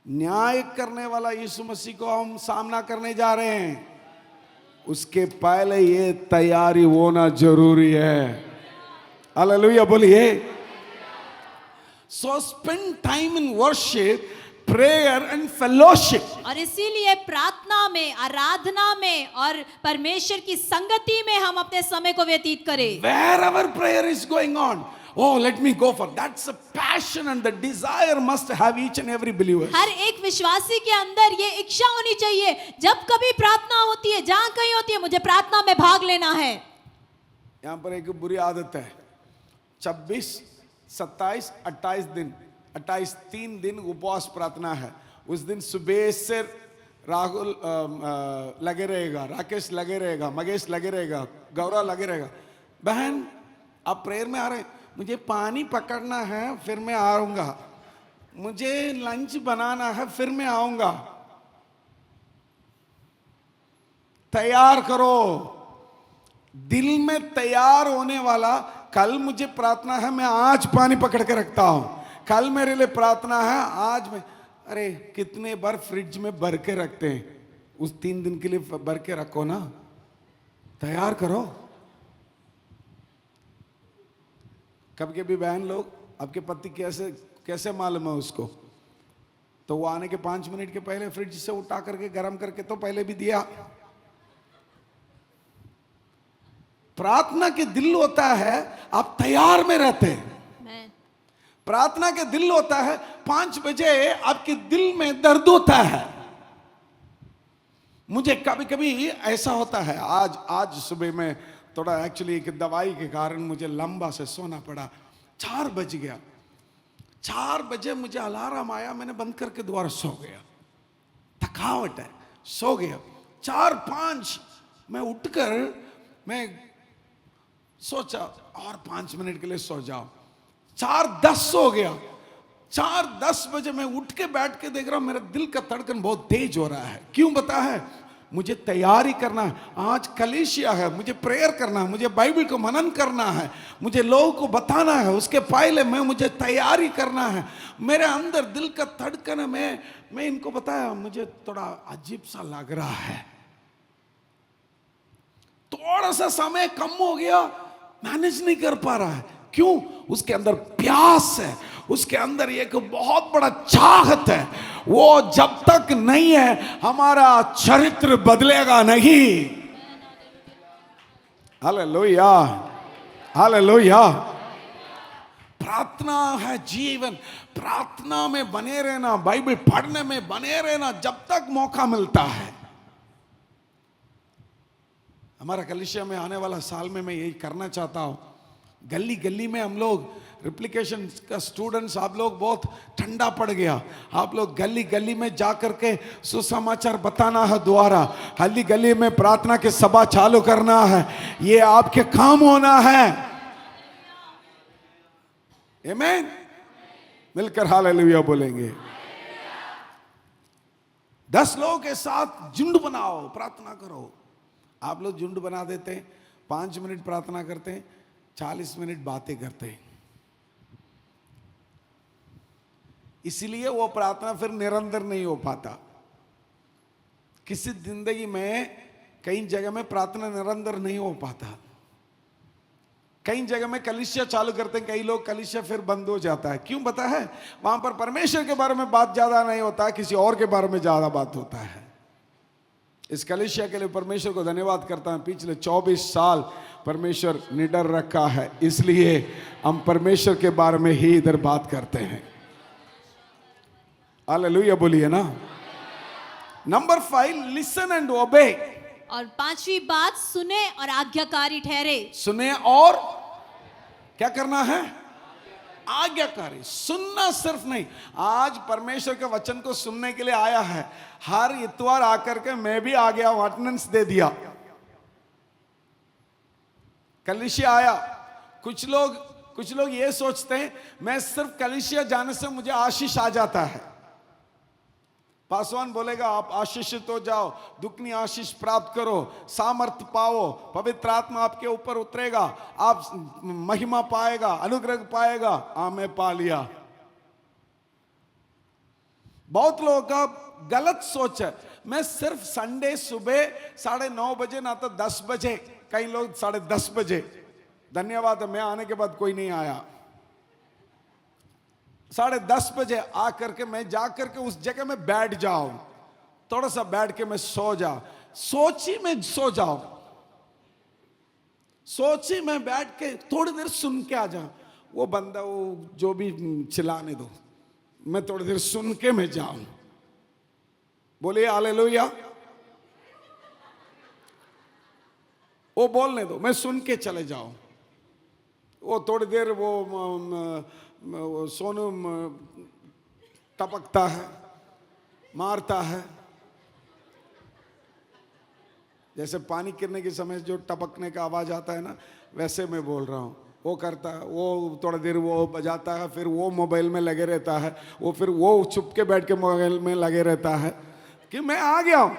न्याय करने वाला यीशु मसीह को हम सामना करने जा रहे हैं। उसके पहले ये तैयारी होना जरूरी है। हालेलुया बोलिए। So spend time in worship, prayer and fellowship. और इसीलिए प्रार्थना में, आराधना में और परमेश्वर की संगति में हम अपने समय को व्यतीत करें। Wherever prayer is going on, oh let me go for, that's a passion and the desire must have each and every believer. हर एक विश्वासी के अंदर ये इच्छा होनी चाहिए, जब कभी प्रार्थना होती है, जहां कहीं होती है, मुझे प्रार्थना में भाग लेना है। यहां पर एक बुरी आदत है, 26 27, 28 दिन, 28 3 दिन उपवास प्रार्थना है। उस दिन सुबह से राहुल लगे रहेगा, राकेश लगे रहेगा, मगेश लगे रहेगा, गौरव लगे रहेगा। बहन आप प्रेयर में आ रहे हैं, मुझे पानी पकड़ना है फिर मैं आऊंगा, मुझे लंच बनाना है फिर मैं आऊंगा। तैयार करो, दिल में तैयार होने वाला, कल मुझे प्रार्थना है मैं आज पानी पकड़ के रखता हूं, कल मेरे लिए प्रार्थना है आज मैं। अरे कितने बार फ्रिज में भर के रखते हैं, उस 3 दिन के लिए भर के रखो ना, तैयार करो। कभी कभी बहन लोग, आपके पति कैसे कैसे मालूम है उसको, तो वो आने के 5 मिनट के पहले फ्रिज से उठा करके गर्म करके तो पहले भी दिया। प्रार्थना के दिल होता है आप तैयार में रहते हैं। प्रार्थना के दिल होता है 5 बजे आपके दिल में दर्द होता है। मुझे कभी कभी ऐसा होता है, आज सुबह में थोड़ा एक्चुअली एक दवाई के कारण मुझे लंबा से सोना पड़ा, 4 बज गया। 4 बजे मुझे अलार्म आया, मैंने बंद करके दोबारा सो गया, थकावट है, सो गया। 4-5 मैं उठकर मैं सोचा और 5 मिनट के लिए सो जाओ, 4:10 हो गया। 4:10 बजे मैं उठ के बैठ के देख रहा हूं मेरा दिल का धड़कन बहुत तेज हो रहा है। क्यों बता है, मुझे तैयारी करना है, आज कलीसिया है, मुझे प्रेयर करना है, मुझे बाइबल को मनन करना है, मुझे लोगों को बताना है, उसके पहले मैं मुझे तैयारी करना है। मेरे अंदर दिल का धड़कन है, मैं इनको बताया मुझे थोड़ा अजीब सा लग रहा है, थोड़ा सा समय कम हो गया, मैनेज नहीं कर पा रहा है। क्यों? उसके अंदर प्यास है, उसके अंदर एक बहुत बड़ा चाहत है, वो जब तक नहीं है हमारा चरित्र बदलेगा नहीं। Hallelujah, hallelujah. प्रार्थना है जीवन, प्रार्थना में बने रहना, बाइबल पढ़ने में बने रहना जब तक मौका मिलता है। हमारा कलीसिया में आने वाला साल में मैं यही करना चाहता हूं। गली गली में हम लोग रिप्लिकेशन का स्टूडेंट्स, आप लोग बहुत ठंडा पड़ गया, आप लोग गली गली में जा करके सुसमाचार बताना है, द्वारा गली गली में प्रार्थना के सभा चालू करना है, ये आपके काम होना है। आमीन। मिलकर हालेलुया बोलेंगे। 10 लोगों के साथ झुंड बनाओ, प्रार्थना करो। आप लोग झुंड बना देते हैं, 5 मिनट प्रार्थना करते हैं, 40 मिनट बातें करते हैं। इसलिए वो प्रार्थना फिर निरंतर नहीं हो पाता। किसी जिंदगी में कई जगह में प्रार्थना निरंतर नहीं हो पाता। कई जगह में कलीसिया चालू करते हैं, कई लोग कलीसिया फिर बंद हो जाता है। क्यों पता है? वहां पर परमेश्वर के बारे में बात ज्यादा नहीं होता, किसी और के बारे में ज्यादा बात होता है। इस कलीसिया के लिए परमेश्वर को धन्यवाद करता हूं, पिछले 24 साल परमेश्वर निडर रखा है, इसलिए हम परमेश्वर के बारे में ही इधर बात करते हैं। हालेलुया बोलिए ना। नंबर 5, लिसन एंड ओबे। और 5वीं बात, सुने और आज्ञाकारी ठहरे। सुने और क्या करना है? आज्ञाकारी। सुनना सिर्फ नहीं, आज परमेश्वर के वचन को सुनने के लिए आया है, हर इतवार आकर के मैं भी आ गया, अटेंडेंस दे दिया, कलीसिया आया। कुछ लोग ये सोचते हैं मैं सिर्फ कलीसिया जाने से मुझे आशीष आ जाता है। पासवान बोलेगा आप आशीषित हो जाओ, दुगनी आशीष प्राप्त करो, सामर्थ पाओ, पवित्र आत्मा आपके ऊपर उतरेगा, आप महिमा पाएगा, अनुग्रह पाएगा। मैं पा लिया। बहुत लोगों का गलत सोच है, मैं सिर्फ संडे सुबह 9:30 बजे ना तो 10 बजे, कई लोग 10:30 बजे। धन्यवाद, मैं आने के बाद कोई नहीं आया। 10:30 बजे आकर के मैं जाकर के उस जगह में बैठ जाऊं, थोड़ा सा बैठ के मैं सो जाऊं, सोची में सो जाऊं, सोची में बैठ के थोड़ी देर सुन के आ जाऊं। वो बंदा वो जो भी चिल्लाने दो, मैं थोड़ी देर सुन के मैं जाऊं। बोलिए हालेलुया। वो बोलने दो, मैं सुन के चले जाऊं। वो थोड़ी देर वो सोनू टपकता है, मारता है, जैसे पानी गिरने के समय जो टपकने का आवाज आता है ना, वैसे मैं बोल रहा हूँ। वो करता है, वो थोड़ा देर वो बजाता है, फिर वो मोबाइल में लगे रहता है, वो फिर वो छुप के बैठ के मोबाइल में लगे रहता है कि मैं आ गया हूं,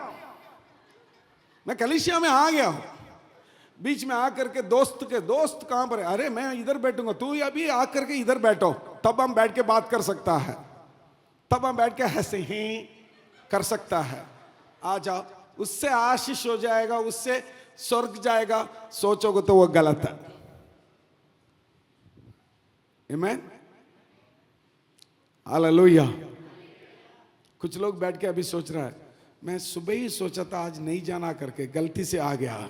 मैं कलीसिया में आ गया हूं। बीच में आकर के दोस्त कहां पर है? अरे मैं इधर बैठूंगा, तू अभी आकर के इधर बैठो, तब हम बैठ के बात कर सकता है, तब हम बैठ के हंसे ही कर सकता है। आ जाओ, उससे आशीष हो जाएगा, उससे स्वर्ग जाएगा। सोचोगे तो वो गलत है। आमीन, हालेलुया। कुछ लोग बैठ के अभी सोच रहा है, मैं सुबह ही सोचा था आज नहीं जाना करके, गलती से आ गया।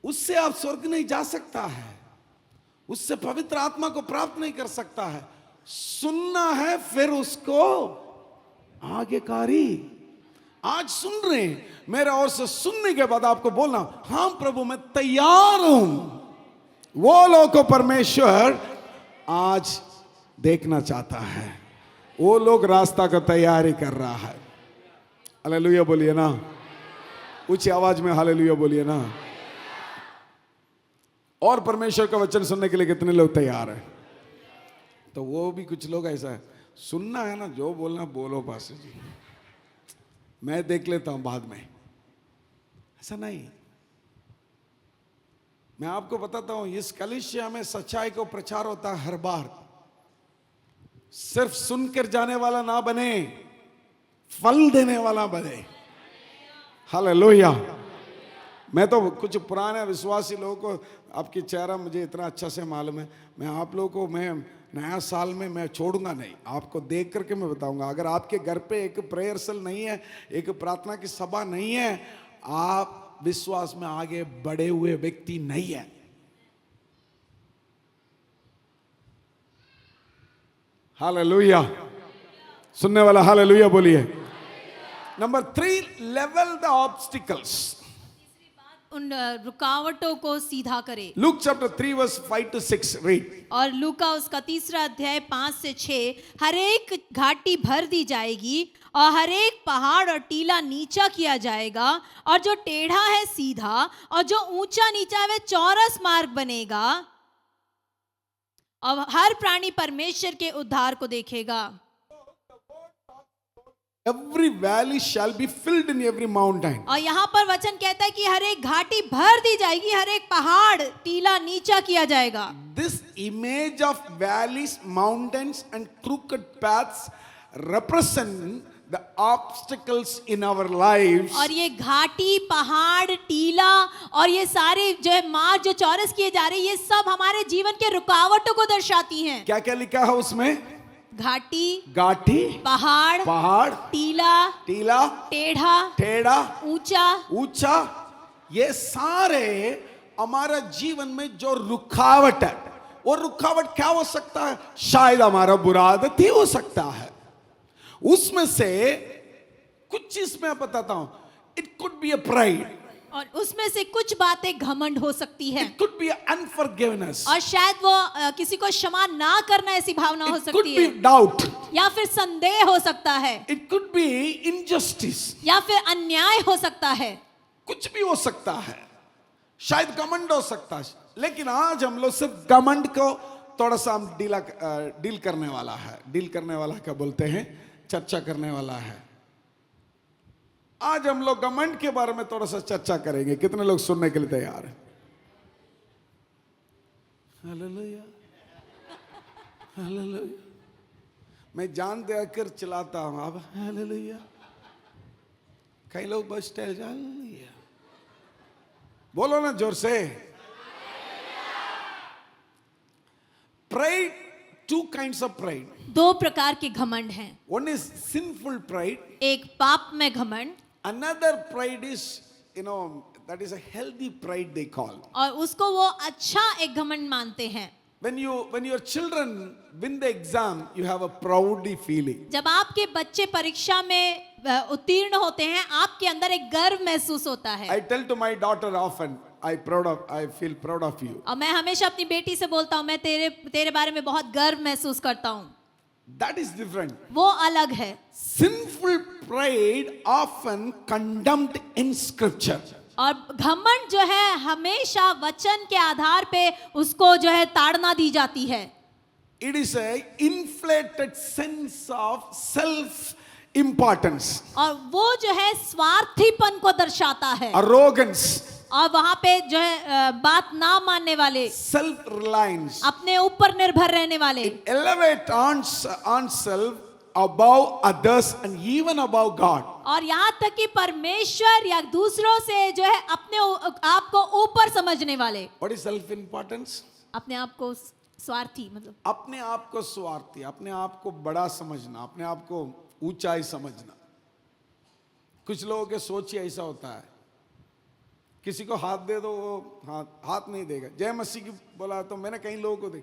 उससे आप स्वर्ग नहीं जा सकता है, उससे पवित्र आत्मा को प्राप्त नहीं कर सकता है। सुनना है, फिर उसको आगेकारी। आज सुन रहे हैं, मेरे ओर से सुनने के बाद आपको बोलना, हाँ प्रभु मैं तैयार हूं। वो लोग को परमेश्वर आज देखना चाहता है, वो लोग रास्ता का तैयारी कर रहा है। हालेलुया बोलिए ना, ऊंची आवाज में हालेलुया बोलिए ना। और परमेश्वर का वचन सुनने के लिए कितने लोग तैयार हैं? तो वो भी कुछ लोग ऐसा है, सुनना है ना, जो बोलना बोलो पास्टर जी, मैं देख लेता हूं बाद में। ऐसा नहीं। मैं आपको बताता हूं, इस कलीसिया में सच्चाई को प्रचार होता है हर बार। सिर्फ सुनकर जाने वाला ना बने, फल देने वाला बने। हालेलुया। मैं तो कुछ पुराने विश्वासी लोगों को, आपकी चेहरा मुझे इतना अच्छा से मालूम है, मैं आप लोगों को मैं नया साल में मैं छोड़ूंगा नहीं, आपको देख करके मैं बताऊंगा। अगर आपके घर पे एक प्रेयर सेल नहीं है, एक प्रार्थना की सभा नहीं है, आप विश्वास में आगे बढ़े हुए व्यक्ति नहीं है। हालेलुया। सुनने वाला हालेलुया बोलिए। Number 3, level the obstacles. उन रुकावटों को सीधा करे। Luke chapter 3 verse 5 to 6 read. और लूका उसका 3 अध्याय 5 से 6, हर एक घाटी भर दी जाएगी और हर एक पहाड़ और टीला नीचा किया जाएगा, और जो टेढ़ा है सीधा, और जो ऊंचा नीचा है वह चौरस मार्ग बनेगा, और हर प्राणी परमेश्वर के उद्धार को देखेगा। Every valley shall be filled in every mountain. और यहाँ पर वचन कहता है कि हर एक घाटी भर दी जाएगी, हर एक पहाड़ टीला नीचा किया जाएगा। This image of valleys, mountains and crooked paths represent the obstacles in our lives. और ये घाटी, पहाड़, टीला और ये सारे जो है मार्ग जो चौरस किए जा रहे हैं, ये सब हमारे जीवन के रुकावटों को दर्शाती हैं। क्या क्या लिखा है उसमें? घाटी, पहाड़, टीला, टेढ़ा, ऊंचा, ये सारे हमारा जीवन में जो रुकावट है, वो रुकावट क्या हो सकता है? शायद हमारा बुरा आदत ही हो सकता है। उसमें से कुछ चीज मैं बताता हूं। It could be a pride, और उसमें से कुछ बातें घमंड हो सकती है। इट कुड बी अनफॉरगिवनेस, और शायद वो किसी को क्षमा ना करना ऐसी भावना हो इट कुड सकती बी है, डाउट, या फिर संदेह हो सकता है, इट कुड बी इनजस्टिस, या फिर अन्याय हो सकता है। कुछ भी हो सकता है, शायद घमंड हो सकता है। लेकिन आज हम लोग सिर्फ घमंड को थोड़ा सा हम डील करने वाला है। डील करने वाला क्या बोलते हैं? चर्चा करने वाला है। आज हम लोग घमंड के बारे में थोड़ा सा चर्चा करेंगे। कितने लोग सुनने के लिए तैयार हैं? Hallelujah, hallelujah. मैं जान देकर चलाता हूं अब, हालेलुया। कई लोग बस हालेलुया बोलो ना जोर से। Pride, two kinds of pride. 2 प्रकार के घमंड हैं। वन इज सिंफुल प्राइड, एक पाप में घमंड, another pride is, that is a healthy pride they call. और उसको वो अच्छा एक घमंड मानते हैं। when your children win the exam, you have a proudy feeling. जब आपके बच्चे परीक्षा में उत्तीर्ण होते हैं, आपके अंदर एक गर्व महसूस होता है। I tell to my daughter often, I feel proud of you. और मैं हमेशा अपनी बेटी से बोलता हूँ, मैं तेरे बारे में बहुत गर्व महसूस करता हूँ। That is different. वो अलग है। Sinful pride often condemned in scripture. और घमंड जो है हमेशा वचन के आधार पे उसको जो है ताड़ना दी जाती है। It is a inflated sense of self importance, और वो जो है स्वार्थीपन को दर्शाता है। arrogance, और वहां पे जो है बात ना मानने वाले, self reliance, अपने ऊपर निर्भर रहने वाले, elevate oneself above others and even above God. और यहाँ तक कि परमेश्वर या दूसरों से जो है अपने आप को ऊपर समझने वाले। What is self importance? अपने आप को स्वार्थी, मतलब अपने आप को स्वार्थी, अपने आप को बड़ा समझना, अपने आप को ऊंचाई समझना। कुछ लोगों के सोच ही ऐसा होता है, किसी को हाथ दे दो वो हाथ नहीं देगा। जय मसीह की बोला तो मैंने कई लोगों को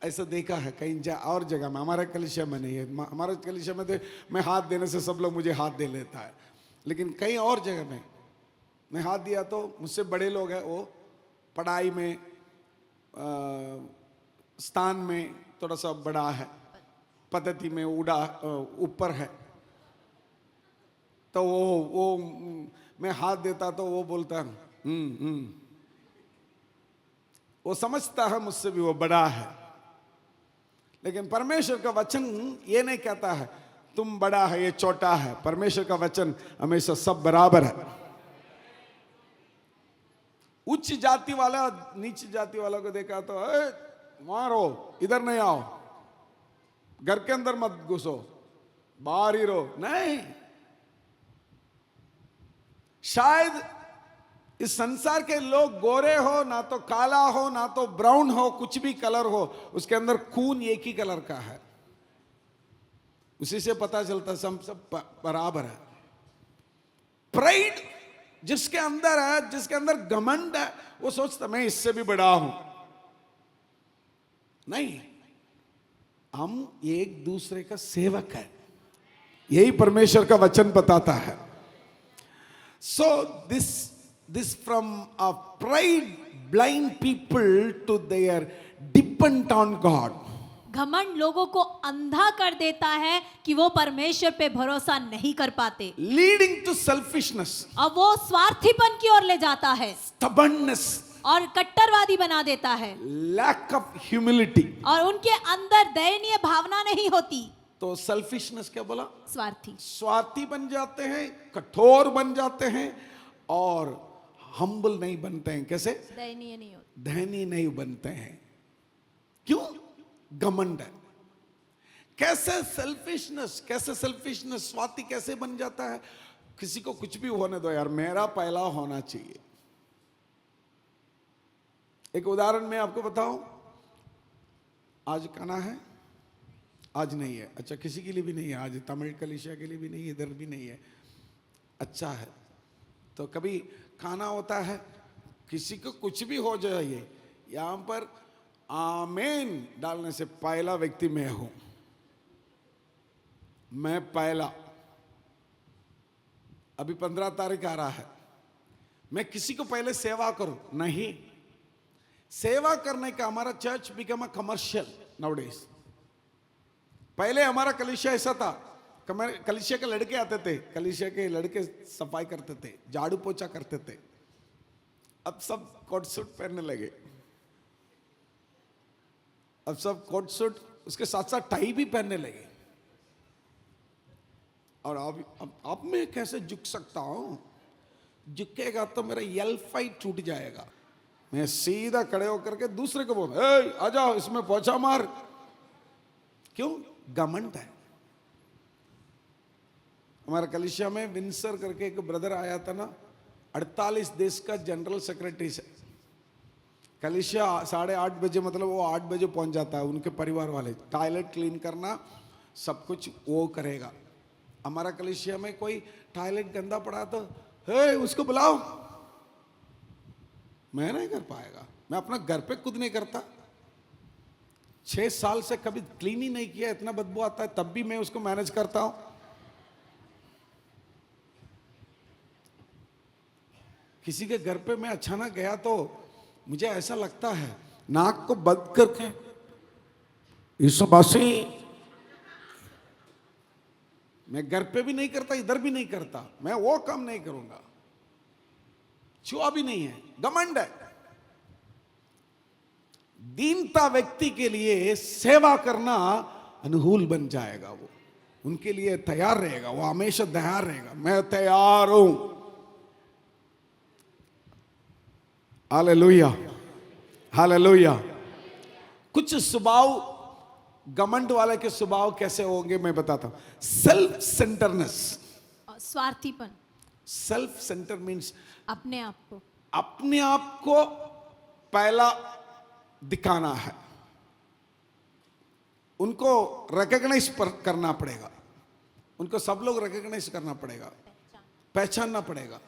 ऐसा देखा है, कहीं और जगह में, हमारे कलीसिया में नहीं है। हमारे कलीसिया में तो मैं हाथ देने से सब लोग मुझे हाथ दे लेता है, लेकिन कहीं और जगह में मैं हाथ दिया तो मुझसे बड़े लोग हैं, वो पढ़ाई में स्थान में थोड़ा सा बड़ा है, पद्धति में ऊपर है, तो वो मैं हाथ देता तो वो बोलता वो समझता है मुझसे भी वो बड़ा है। लेकिन परमेश्वर का वचन ये नहीं कहता है तुम बड़ा है ये छोटा है। परमेश्वर का वचन हमेशा सब बराबर है। उच्च जाति वाला नीची जाति वाला को देखा तो वहां रहो, इधर नहीं आओ, घर के अंदर मत घुसो, बाहर ही रहो। नहीं, शायद इस संसार के लोग गोरे हो, ना तो काला हो, ना तो ब्राउन हो, कुछ भी कलर हो, उसके अंदर खून एक ही कलर का है। उसी से पता चलता सब बराबर है। प्राइड जिसके अंदर है, जिसके अंदर घमंड है, वो सोचता मैं इससे भी बड़ा हूं। नहीं, हम एक दूसरे का सेवक है, यही परमेश्वर का वचन बताता है। So this from a pride blind people to their depend on God. घमंड लोगों को अंधा कर देता है कि वो परमेश्वर पे भरोसा नहीं कर पाते, Leading to selfishness, और वो स्वार्थीपन की ओर ले जाता है, stubbornness, और कट्टरवादी बना देता है, lack of humility. और उनके अंदर दयनीय भावना नहीं होती। तो selfishness क्या बोला? स्वार्थी, स्वार्थी बन जाते हैं, कठोर बन जाते हैं, और humble नहीं बनते हैं। कैसे? दयनीय नहीं होती। दयनीय नहीं बनते हैं। क्यों? घमंड है। कैसे सेल्फिशनेस स्वार्थी कैसे बन जाता है? किसी को कुछ भी होने दो यार, मेरा पहला होना चाहिए। एक उदाहरण मैं आपको बताऊं, आज खाना है, आज नहीं है, अच्छा किसी के लिए भी नहीं है, आज तमिल कलीसिया के लिए भी नहीं, इधर भी नहीं है, अच्छा है। तो कभी खाना होता है, किसी को कुछ भी हो जाए, यहां पर आमेन डालने से पहला व्यक्ति मैं हूं, मैं पहला। अभी 15 तारीख आ रहा है, मैं किसी को पहले सेवा करूं? नहीं, सेवा करने का हमारा church become a commercial nowadays. पहले हमारा कलीसिया ऐसा था, कलीसिया के लड़के आते थे, कलीसिया के लड़के सफाई करते थे, झाड़ू पोछा करते थे। अब सब कोट सूट पहनने लगे, अब सब कोट सूट, उसके साथ साथ टाई भी पहनने लगे। और अब मैं कैसे झुक सकता हूं? झुकेगा तो मेरा L5 टूट जाएगा। मैं सीधा खड़े होकर के दूसरे को बोल, आ जाओ इसमें पोछा मार। क्यों? घमंड है। हमारा कलीसिया में विंसर करके एक ब्रदर आया था ना, 48 देश का जनरल सेक्रेटरी से। कलीसिया 8:30 बजे, मतलब वो 8 बजे पहुंच जाता है, उनके परिवार वाले टॉयलेट क्लीन करना सब कुछ वो करेगा। हमारा कलीसिया में कोई टॉयलेट गंदा पड़ा तो उसको बुलाओ, मैं नहीं कर पाएगा, मैं अपना घर पे खुद नहीं करता। 6 साल से कभी क्लीन ही नहीं किया, इतना बदबू आता है, तब भी मैं उसको मैनेज करता हूं। किसी के घर पे मैं अचानक गया तो मुझे ऐसा लगता है नाक को बंद करके ईसुबासी, मैं घर पे भी नहीं करता, इधर भी नहीं करता, मैं वो काम नहीं करूंगा। छुआ भी नहीं है, घमंड है। दीनता व्यक्ति के लिए सेवा करना अनुकूल बन जाएगा, वो उनके लिए तैयार रहेगा, वो हमेशा तैयार रहेगा, मैं तैयार हूं। Hallelujah, hallelujah. कुछ स्वभाव घमंड वाले के स्वभाव कैसे होंगे मैं बताता हूं। सेल्फ सेंटरनेस, स्वार्थीपन, सेल्फ सेंटर मीन्स अपने आप को, अपने आप को पहला दिखाना है। उनको रिकॉग्नाइज करना पड़ेगा, उनको सब लोग रिकॉग्नाइज करना पड़ेगा, पहचानना पड़ेगा।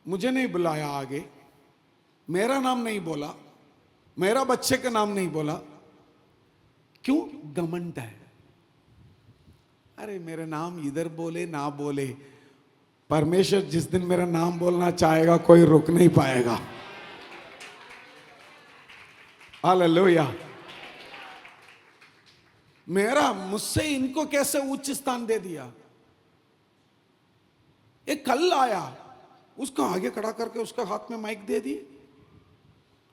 मुझे नहीं बुलाया आगे, मेरा नाम नहीं बोला, मेरा बच्चे का नाम नहीं बोला, क्यों? घमंड है। अरे मेरा नाम इधर बोले ना बोले, परमेश्वर जिस दिन मेरा नाम बोलना चाहेगा कोई रोक नहीं पाएगा। हालेलुया। मेरा मुझसे इनको कैसे उच्च स्थान दे दिया। एक कल आया, उसको आगे खड़ा करके उसके हाथ में माइक दे दिए,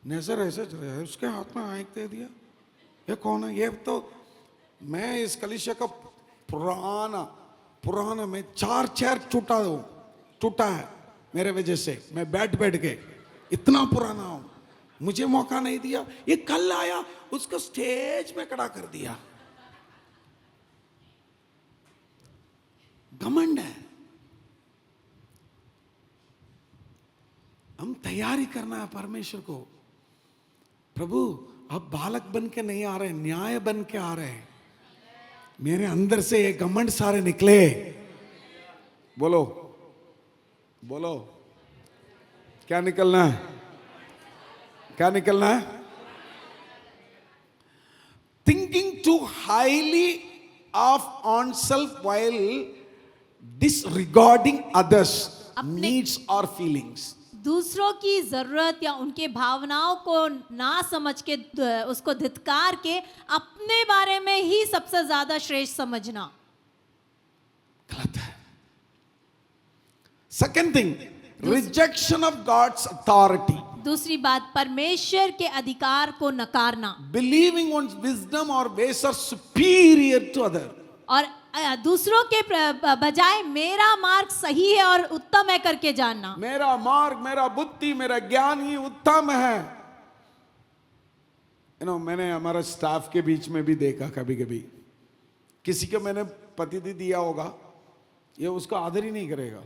नजर ऐसे चले जाए, उसके हाथ में माइक दे दिया। ये कौन है? ये तो मैं इस कलीसिया का पुराना मैं 4 चेयर टूटा है मेरे वजह से, मैं बैठ के इतना पुराना हूं, मुझे मौका नहीं दिया। ये कल आया, उसको स्टेज में खड़ा कर दिया। घमंड है। हम तैयारी करना है परमेश्वर को, प्रभु अब बालक बन के नहीं आ रहे, न्याय बन के आ रहे हैं। मेरे अंदर से ये घमंड सारे निकले। बोलो बोलो, क्या निकलना है? क्या निकलना है? Thinking too highly of on self while disregarding others needs और फीलिंग्स। दूसरों की जरूरत या उनके भावनाओं को ना समझ के उसको धिक्कार के अपने बारे में ही सबसे ज्यादा श्रेष्ठ समझना गलत है। Second thing, rejection of God's authority. दूसरी बात, परमेश्वर के अधिकार को नकारना, बिलीविंग ऑन विजडम और वेस आर सुपीरियर टू अदर। और दूसरों के बजाय मेरा मार्ग सही है और उत्तम है करके जानना। मेरा मार्ग, मेरा बुद्धि, मेरा ज्ञान ही उत्तम है। मैंने हमारा स्टाफ के बीच में भी देखा, कभी कभी किसी को मैंने पतिथि दिया होगा, ये उसका आदर ही नहीं करेगा।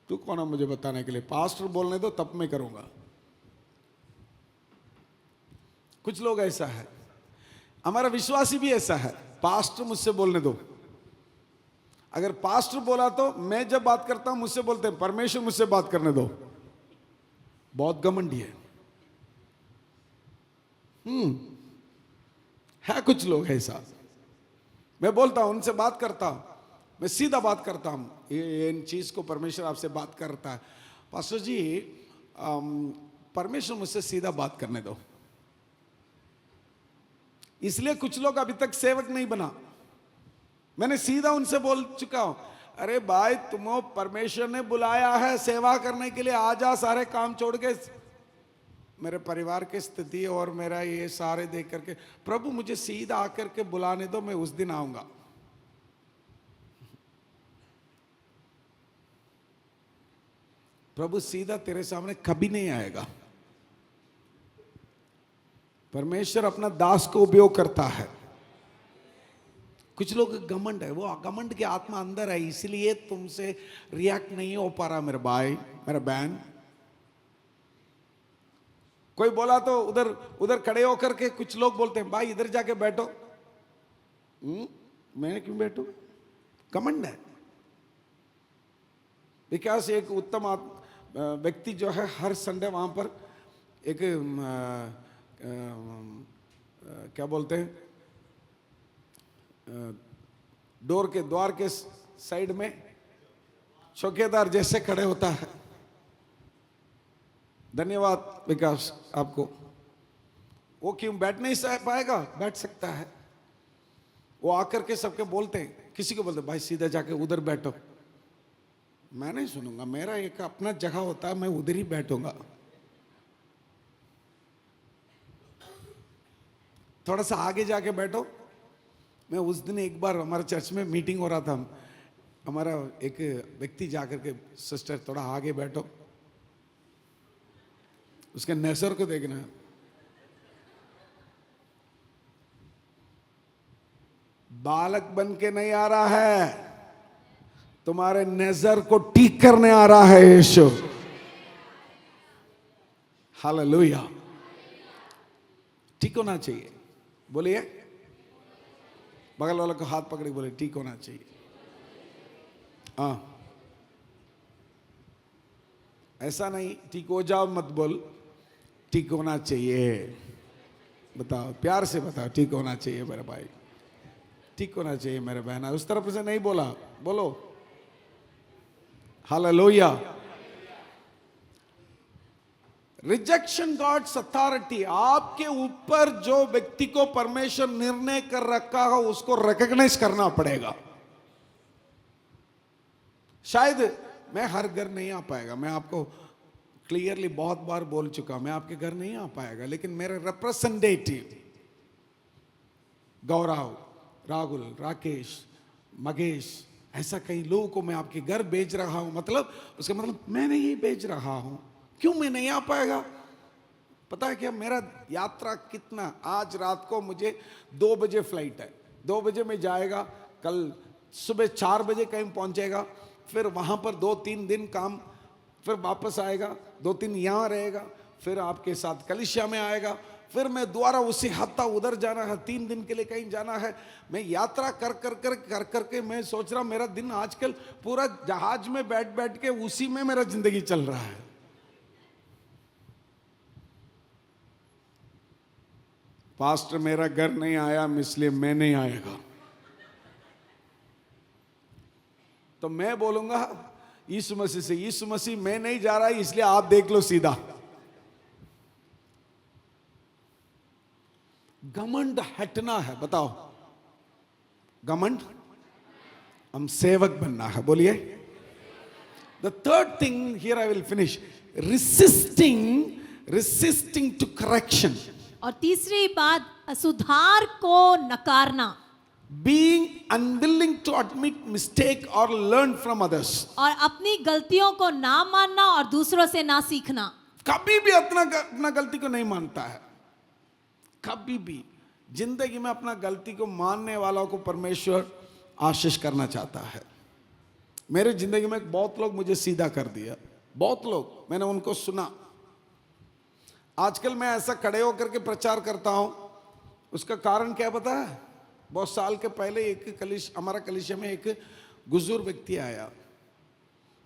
तू कौन है मुझे बताने के लिए? पास्टर बोलने दो तब मैं करूंगा। कुछ लोग ऐसा है, हमारा विश्वासी भी ऐसा है, पास्टर मुझसे बोलने दो। अगर पास्टर बोला तो मैं जब बात करता हूं मुझसे बोलते हैं परमेश्वर मुझसे बात करने दो। बहुत घमंडी है। है कुछ लोग ऐसा। मैं बोलता हूं, उनसे बात करता हूं, मैं सीधा बात करता हूं, ये इन चीज को परमेश्वर आपसे बात करता है। पास्टर जी परमेश्वर मुझसे सीधा बात करने दो। इसलिए कुछ लोग अभी तक सेवक नहीं बना। मैंने सीधा उनसे बोल चुका हूं, अरे भाई तुमको परमेश्वर ने बुलाया है सेवा करने के लिए, आ जा, सारे काम छोड़ के। मेरे परिवार की स्थिति और मेरा ये सारे देख करके, प्रभु मुझे सीधा आकर के बुलाने दो, मैं उस दिन आऊंगा। प्रभु सीधा तेरे सामने कभी नहीं आएगा। परमेश्वर अपना दास को उपयोग करता है। कुछ लोग घमंड है, वो घमंड की आत्मा अंदर है, इसलिए तुमसे रिएक्ट नहीं हो पा रहा मेरे भाई, मेरा बहन। कोई बोला तो उधर उधर खड़े होकर के कुछ लोग बोलते हैं भाई इधर जाके बैठो। मैं क्यों बैठूं? घमंड है। विकास एक उत्तम व्यक्ति जो है हर संडे वहां पर एक क्या बोलते हैं, डोर के द्वार के साइड में चौकीदार जैसे खड़े होता है। धन्यवाद विकास आपको। वो क्यों बैठ नहीं पाएगा? बैठ सकता है। वो आकर के सबके बोलते हैं, किसी को बोलते भाई सीधा जाके उधर बैठो। मैं नहीं सुनूंगा, मेरा एक अपना जगह होता है, मैं उधर ही बैठूंगा। थोड़ा सा आगे जाके बैठो। मैं उस दिन एक बार हमारे चर्च में मीटिंग हो रहा था, हमारा एक व्यक्ति जाकर के, सिस्टर थोड़ा आगे बैठो, उसके नेसर को देखना। बालक बन के नहीं आ रहा है, तुम्हारे नजर को ठीक करने आ रहा है यीशु। हालेलुया। ठीक होना चाहिए, बोलिए। बगल वाले को हाथ पकड़ के बोले ठीक होना चाहिए। हाँ, ऐसा नहीं ठीक हो जाओ मत बोल, ठीक होना चाहिए। बताओ, प्यार से बताओ, ठीक होना चाहिए मेरे भाई, ठीक होना चाहिए मेरे बहन। उस तरफ से नहीं बोला, बोलो हालेलुया। Rejection God's authority. आपके ऊपर जो व्यक्ति को परमेश्वर निर्णय कर रखा हो उसको रिकॉग्नाइज करना पड़ेगा। शायद मैं हर घर नहीं आ पाएगा, मैं आपको क्लियरली बहुत बार बोल चुका, मैं आपके घर नहीं आ पाएगा, लेकिन मेरे रिप्रेजेंटेटिव गौरव, राहुल, राकेश, मगेश, ऐसा कई लोगों को मैं आपके घर भेज रहा हूं। मतलब उसका मतलब मैं नहीं भेज रहा हूं। क्यों मैं नहीं आ पाएगा? पता है क्या मेरा यात्रा कितना, आज रात को मुझे 2 बजे फ्लाइट है, 2 बजे में जाएगा, कल सुबह 4 बजे कहीं पहुंचेगा, फिर वहां पर 2-3 दिन काम, फिर वापस आएगा, 2-3 यहां रहेगा, फिर आपके साथ कलिसिया में आएगा, फिर मैं दोबारा उसी हफ्ता उधर जाना है, 3 दिन के लिए कहीं जाना है। मैं यात्रा कर कर मैं सोच रहा हूं मेरा दिन आजकल पूरा जहाज में बैठ बैठ के उसी में मेरा जिंदगी चल रहा है। पास्टर मेरा घर नहीं आया इसलिए मैं नहीं आएगा, तो मैं बोलूंगा यीशु मसीह से, यीशु मसीह मैं नहीं जा रहा इसलिए आप देख लो सीधा। घमंड हटना है, बताओ घमंड, हम सेवक बनना है, बोलिए। The third thing here I will finish, resisting to correction. और तीसरी बात, सुधार को नकारना, being unwilling to admit mistake और लर्न फ्रॉम अदर्स। और अपनी गलतियों को ना मानना और दूसरों से ना सीखना। कभी भी अपना गलती को नहीं मानता है, कभी भी जिंदगी में अपना गलती को मानने वालों को परमेश्वर आशीष करना चाहता है। मेरे जिंदगी में बहुत लोग मुझे सीधा कर दिया, बहुत लोग, मैंने उनको सुना। आजकल मैं ऐसा खड़े होकर के प्रचार करता हूं, उसका कारण क्या पता है? बहुत साल के पहले हमारा कलिसिया में एक बुजुर्ग व्यक्ति आया।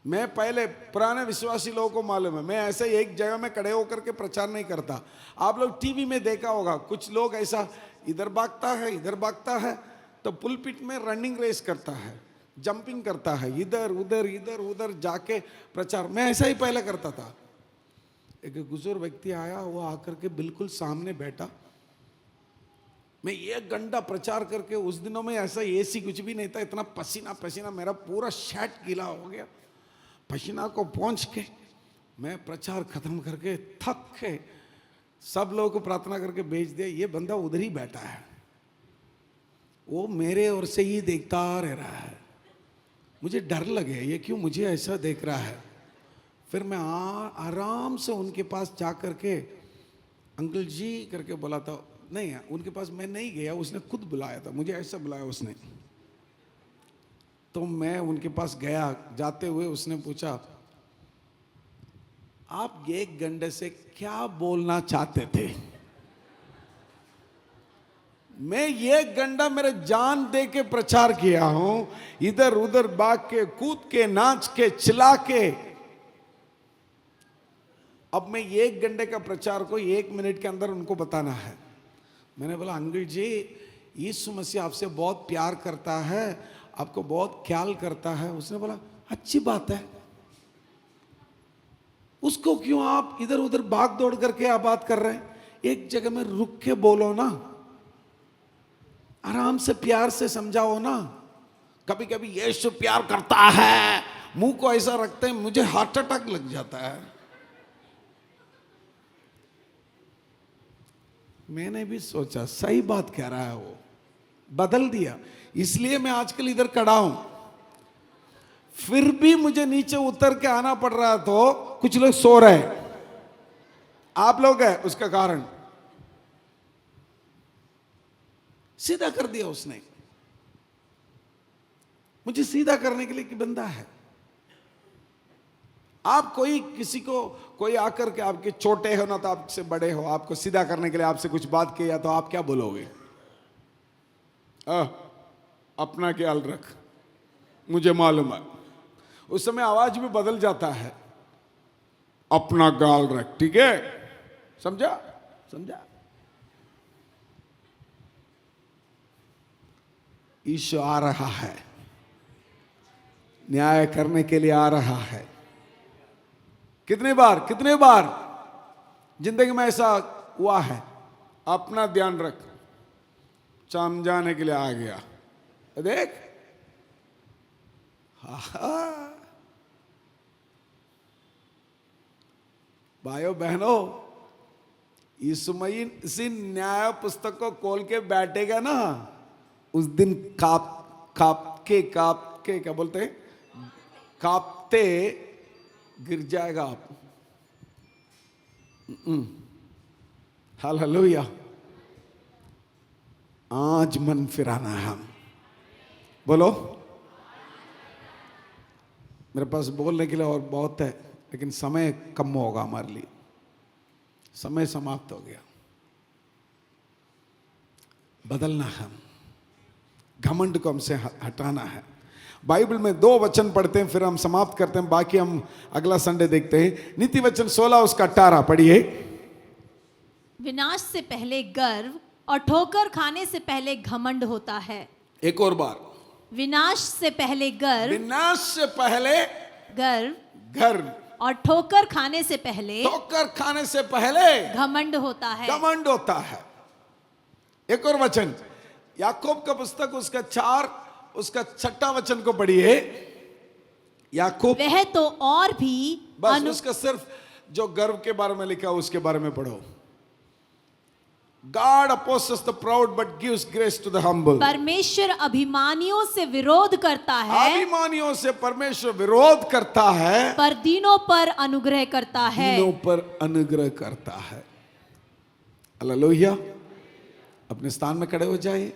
मैं पहले पुराने विश्वासी लोगों को मालूम है, मैं ऐसे एक जगह में खड़े होकर के प्रचार नहीं करता। आप लोग टीवी में देखा होगा, कुछ लोग ऐसा इधर भागता है, इधर भागता है, तो पुलपिट में रनिंग रेस करता है, जंपिंग करता है, इधर उधर जाके प्रचार। मैं ऐसा ही पहले करता था। एक बुजुर्ग व्यक्ति आया, वो आकर के बिल्कुल सामने बैठा। मैं 1 घंटा प्रचार करके, उस दिनों में ऐसा एसी कुछ भी नहीं था, इतना पसीना मेरा पूरा शर्ट गीला हो गया। पसीना को पहुंच के मैं प्रचार खत्म करके थक के सब लोगों को प्रार्थना करके भेज दिया। ये बंदा उधर ही बैठा है, वो मेरे ओर से ही देखता रह रहा है। मुझे डर लगे, ये क्यों मुझे ऐसा देख रहा है। फिर मैं आराम से उनके पास जा करके अंकल जी करके बोला था। नहीं, उनके पास मैं नहीं गया, उसने खुद बुलाया था, मुझे ऐसा बुलाया उसने। तो मैं उनके पास गया, जाते हुए उसने पूछा, आप 1 घंटे से क्या बोलना चाहते थे? मैं 1 घंटा मेरे जान दे के प्रचार किया हूं, इधर उधर भाग के, कूद के, नाच के, चिल्ला के। अब मैं 1 घंटे का प्रचार को 1 मिनट के अंदर उनको बताना है। मैंने बोला अंकल जी, यीशु मसीह आपसे बहुत प्यार करता है, आपको बहुत ख्याल करता है। उसने बोला अच्छी बात है, उसको क्यों आप इधर उधर भाग दौड़ करके आप बात कर रहे हैं? एक जगह में रुक के बोलो ना, आराम से प्यार से समझाओ ना। कभी कभी यीशु प्यार करता है, मुंह को ऐसा रखते हैं, मुझे हार्ट अटैक लग जाता है। मैंने भी सोचा सही बात कह रहा है, वो बदल दिया। इसलिए मैं आजकल इधर खड़ा हूं। फिर भी मुझे नीचे उतर के आना पड़ रहा, तो कुछ लोग सो रहे हैं, आप लोग हैं उसका कारण। सीधा कर दिया उसने, मुझे सीधा करने के लिए कि बंदा है। आप किसी को कोई आकर के आपके छोटे हो ना तो आपसे बड़े हो, आपको सीधा करने के लिए आपसे कुछ बात किया तो आप क्या बोलोगे? अपना ख्याल रख, मुझे मालूम है। उस समय आवाज भी बदल जाता है, अपना ख्याल रख, ठीक है, समझा? समझा? यीशु आ रहा है, न्याय करने के लिए आ रहा है। कितने बार जिंदगी में ऐसा हुआ है? अपना ध्यान रख, समझाने के लिए आ गया। देख, भाइयों बहनों, यीशु मसीह इसी न्याय पुस्तक को खोल के बैठेगा ना, उस दिन काप के क्या बोलते हैं, कांपते गिर जाएगा आप। हालेलुया। आज मन फिराना है हम, बोलो। मेरे पास बोलने के लिए और बहुत है, लेकिन समय कम होगा हमारे लिए, समय समाप्त हो गया। बदलना है, घमंड को हमसे हटाना है। बाइबल में 2 वचन पढ़ते हैं, फिर हम समाप्त करते हैं, बाकी हम अगला संडे देखते हैं। नीति वचन 16 उसका 18 पढ़िए। विनाश से पहले गर्व और ठोकर खाने से पहले घमंड होता है। एक और बार, विनाश से पहले गर्व, विनाश से पहले गर्व और ठोकर खाने से पहले घमंड होता है। घमंड होता है। एक और वचन, याकूब का पुस्तक उसका 4 उसका 6 वचन को पढ़िए। याकूब, वह तो और भी बस उसका सिर्फ जो गर्व के बारे में लिखा उसके बारे में पढ़ो। God opposes the proud but gives grace to the humble. परमेश्वर अभिमानियों से विरोध करता है, अभिमानियों से परमेश्वर विरोध करता है, पर दीनों पर अनुग्रह करता है। दीनों पर अनुग्रह करता है। हालेलुया। अपने स्थान में खड़े हो जाइए।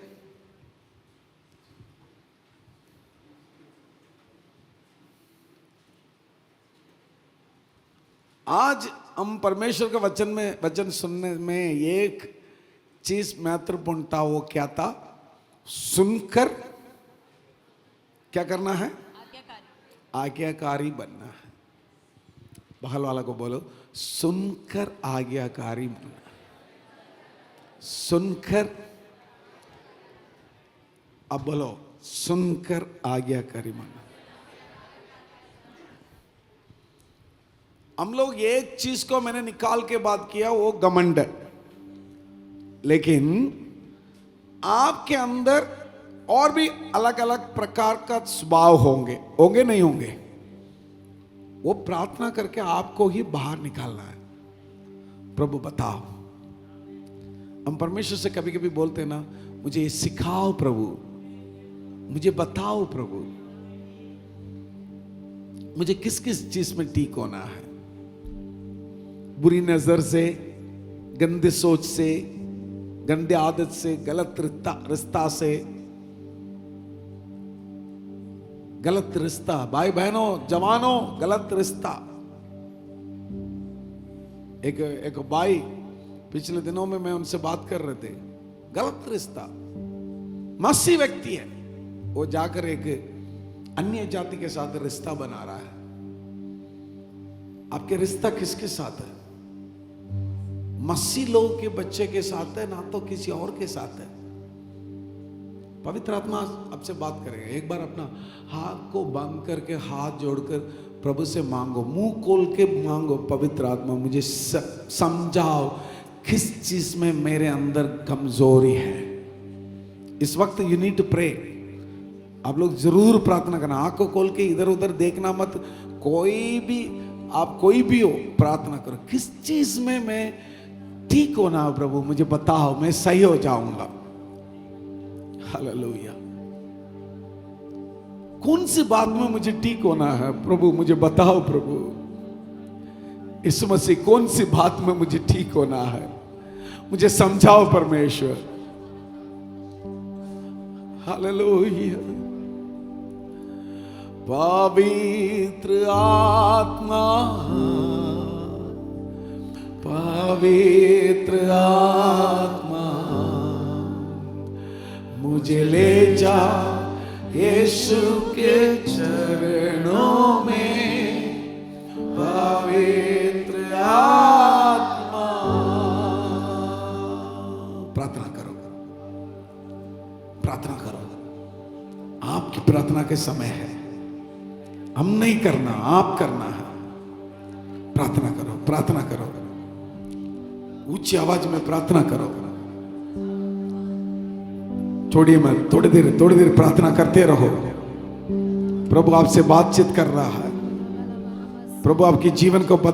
आज हम परमेश्वर के वचन सुनने में एक चीज महत्वपूर्ण था, वो क्या था? सुनकर क्या करना है? आज्ञाकारी बनना है। बगल वाला को बोलो, सुनकर आज्ञाकारी बनना। सुनकर, अब बोलो, सुनकर आज्ञाकारी बनना। हम लोग एक चीज को मैंने निकाल के बात किया, वो घमंड है। लेकिन आपके अंदर और भी अलग अलग प्रकार का स्वभाव होंगे नहीं होंगे? वो प्रार्थना करके आपको ही बाहर निकालना है। प्रभु बताओ। हम परमेश्वर से कभी कभी बोलते हैं ना, मुझे ये सिखाओ प्रभु, मुझे बताओ प्रभु, मुझे किस किस चीज में ठीक होना है। बुरी नजर से, गंदे सोच से, गंदे आदत से, गलत रिश्ता से, गलत रिश्ता, भाई बहनों, जवानों, गलत रिश्ता। एक भाई पिछले दिनों में मैं उनसे बात कर रहे थे, गलत रिश्ता, मसीह व्यक्ति है, वो जाकर एक अन्य जाति के साथ रिश्ता बना रहा है। आपके रिश्ता किसके साथ है? मसीह लोग के बच्चे के साथ है, ना तो किसी और के साथ है। पवित्र आत्मा आपसे बात करेगा। एक बार अपना हाथ को बंद करके हाथ जोड़कर प्रभु से मांगो, मुंह खोल के मांगो, पवित्र आत्मा मुझे समझाओ किस चीज में मेरे अंदर कमजोरी है। इस वक्त यू नीड टू प्रे। आप लोग जरूर प्रार्थना करना, आंख को खोल के इधर उधर देखना मत। कोई भी हो, प्रार्थना करो, किस चीज में मैं ठीक होना हो प्रभु, मुझे बताओ, मैं सही हो जाऊंगा। हालेलुया। कौन सी बात में मुझे ठीक होना है प्रभु, मुझे बताओ प्रभु। यीशु मसीह, कौन सी बात में मुझे ठीक होना है, मुझे समझाओ परमेश्वर। हालेलुया। पवित्र आत्मा, पवित्र आत्मा मुझे ले जा यीशु के चरणों में। पवित्र आत्मा, प्रार्थना करो, प्रार्थना करो। आपकी प्रार्थना के समय है, हम नहीं करना, आप करना है। प्रार्थना करो, प्रार्थना करो, ऊंची आवाज में प्रार्थना करो। छोड़िए मत, थोड़ी देर प्रार्थना करते रहो। प्रभु आपसे बातचीत कर रहा है। प्रभु आपके जीवन को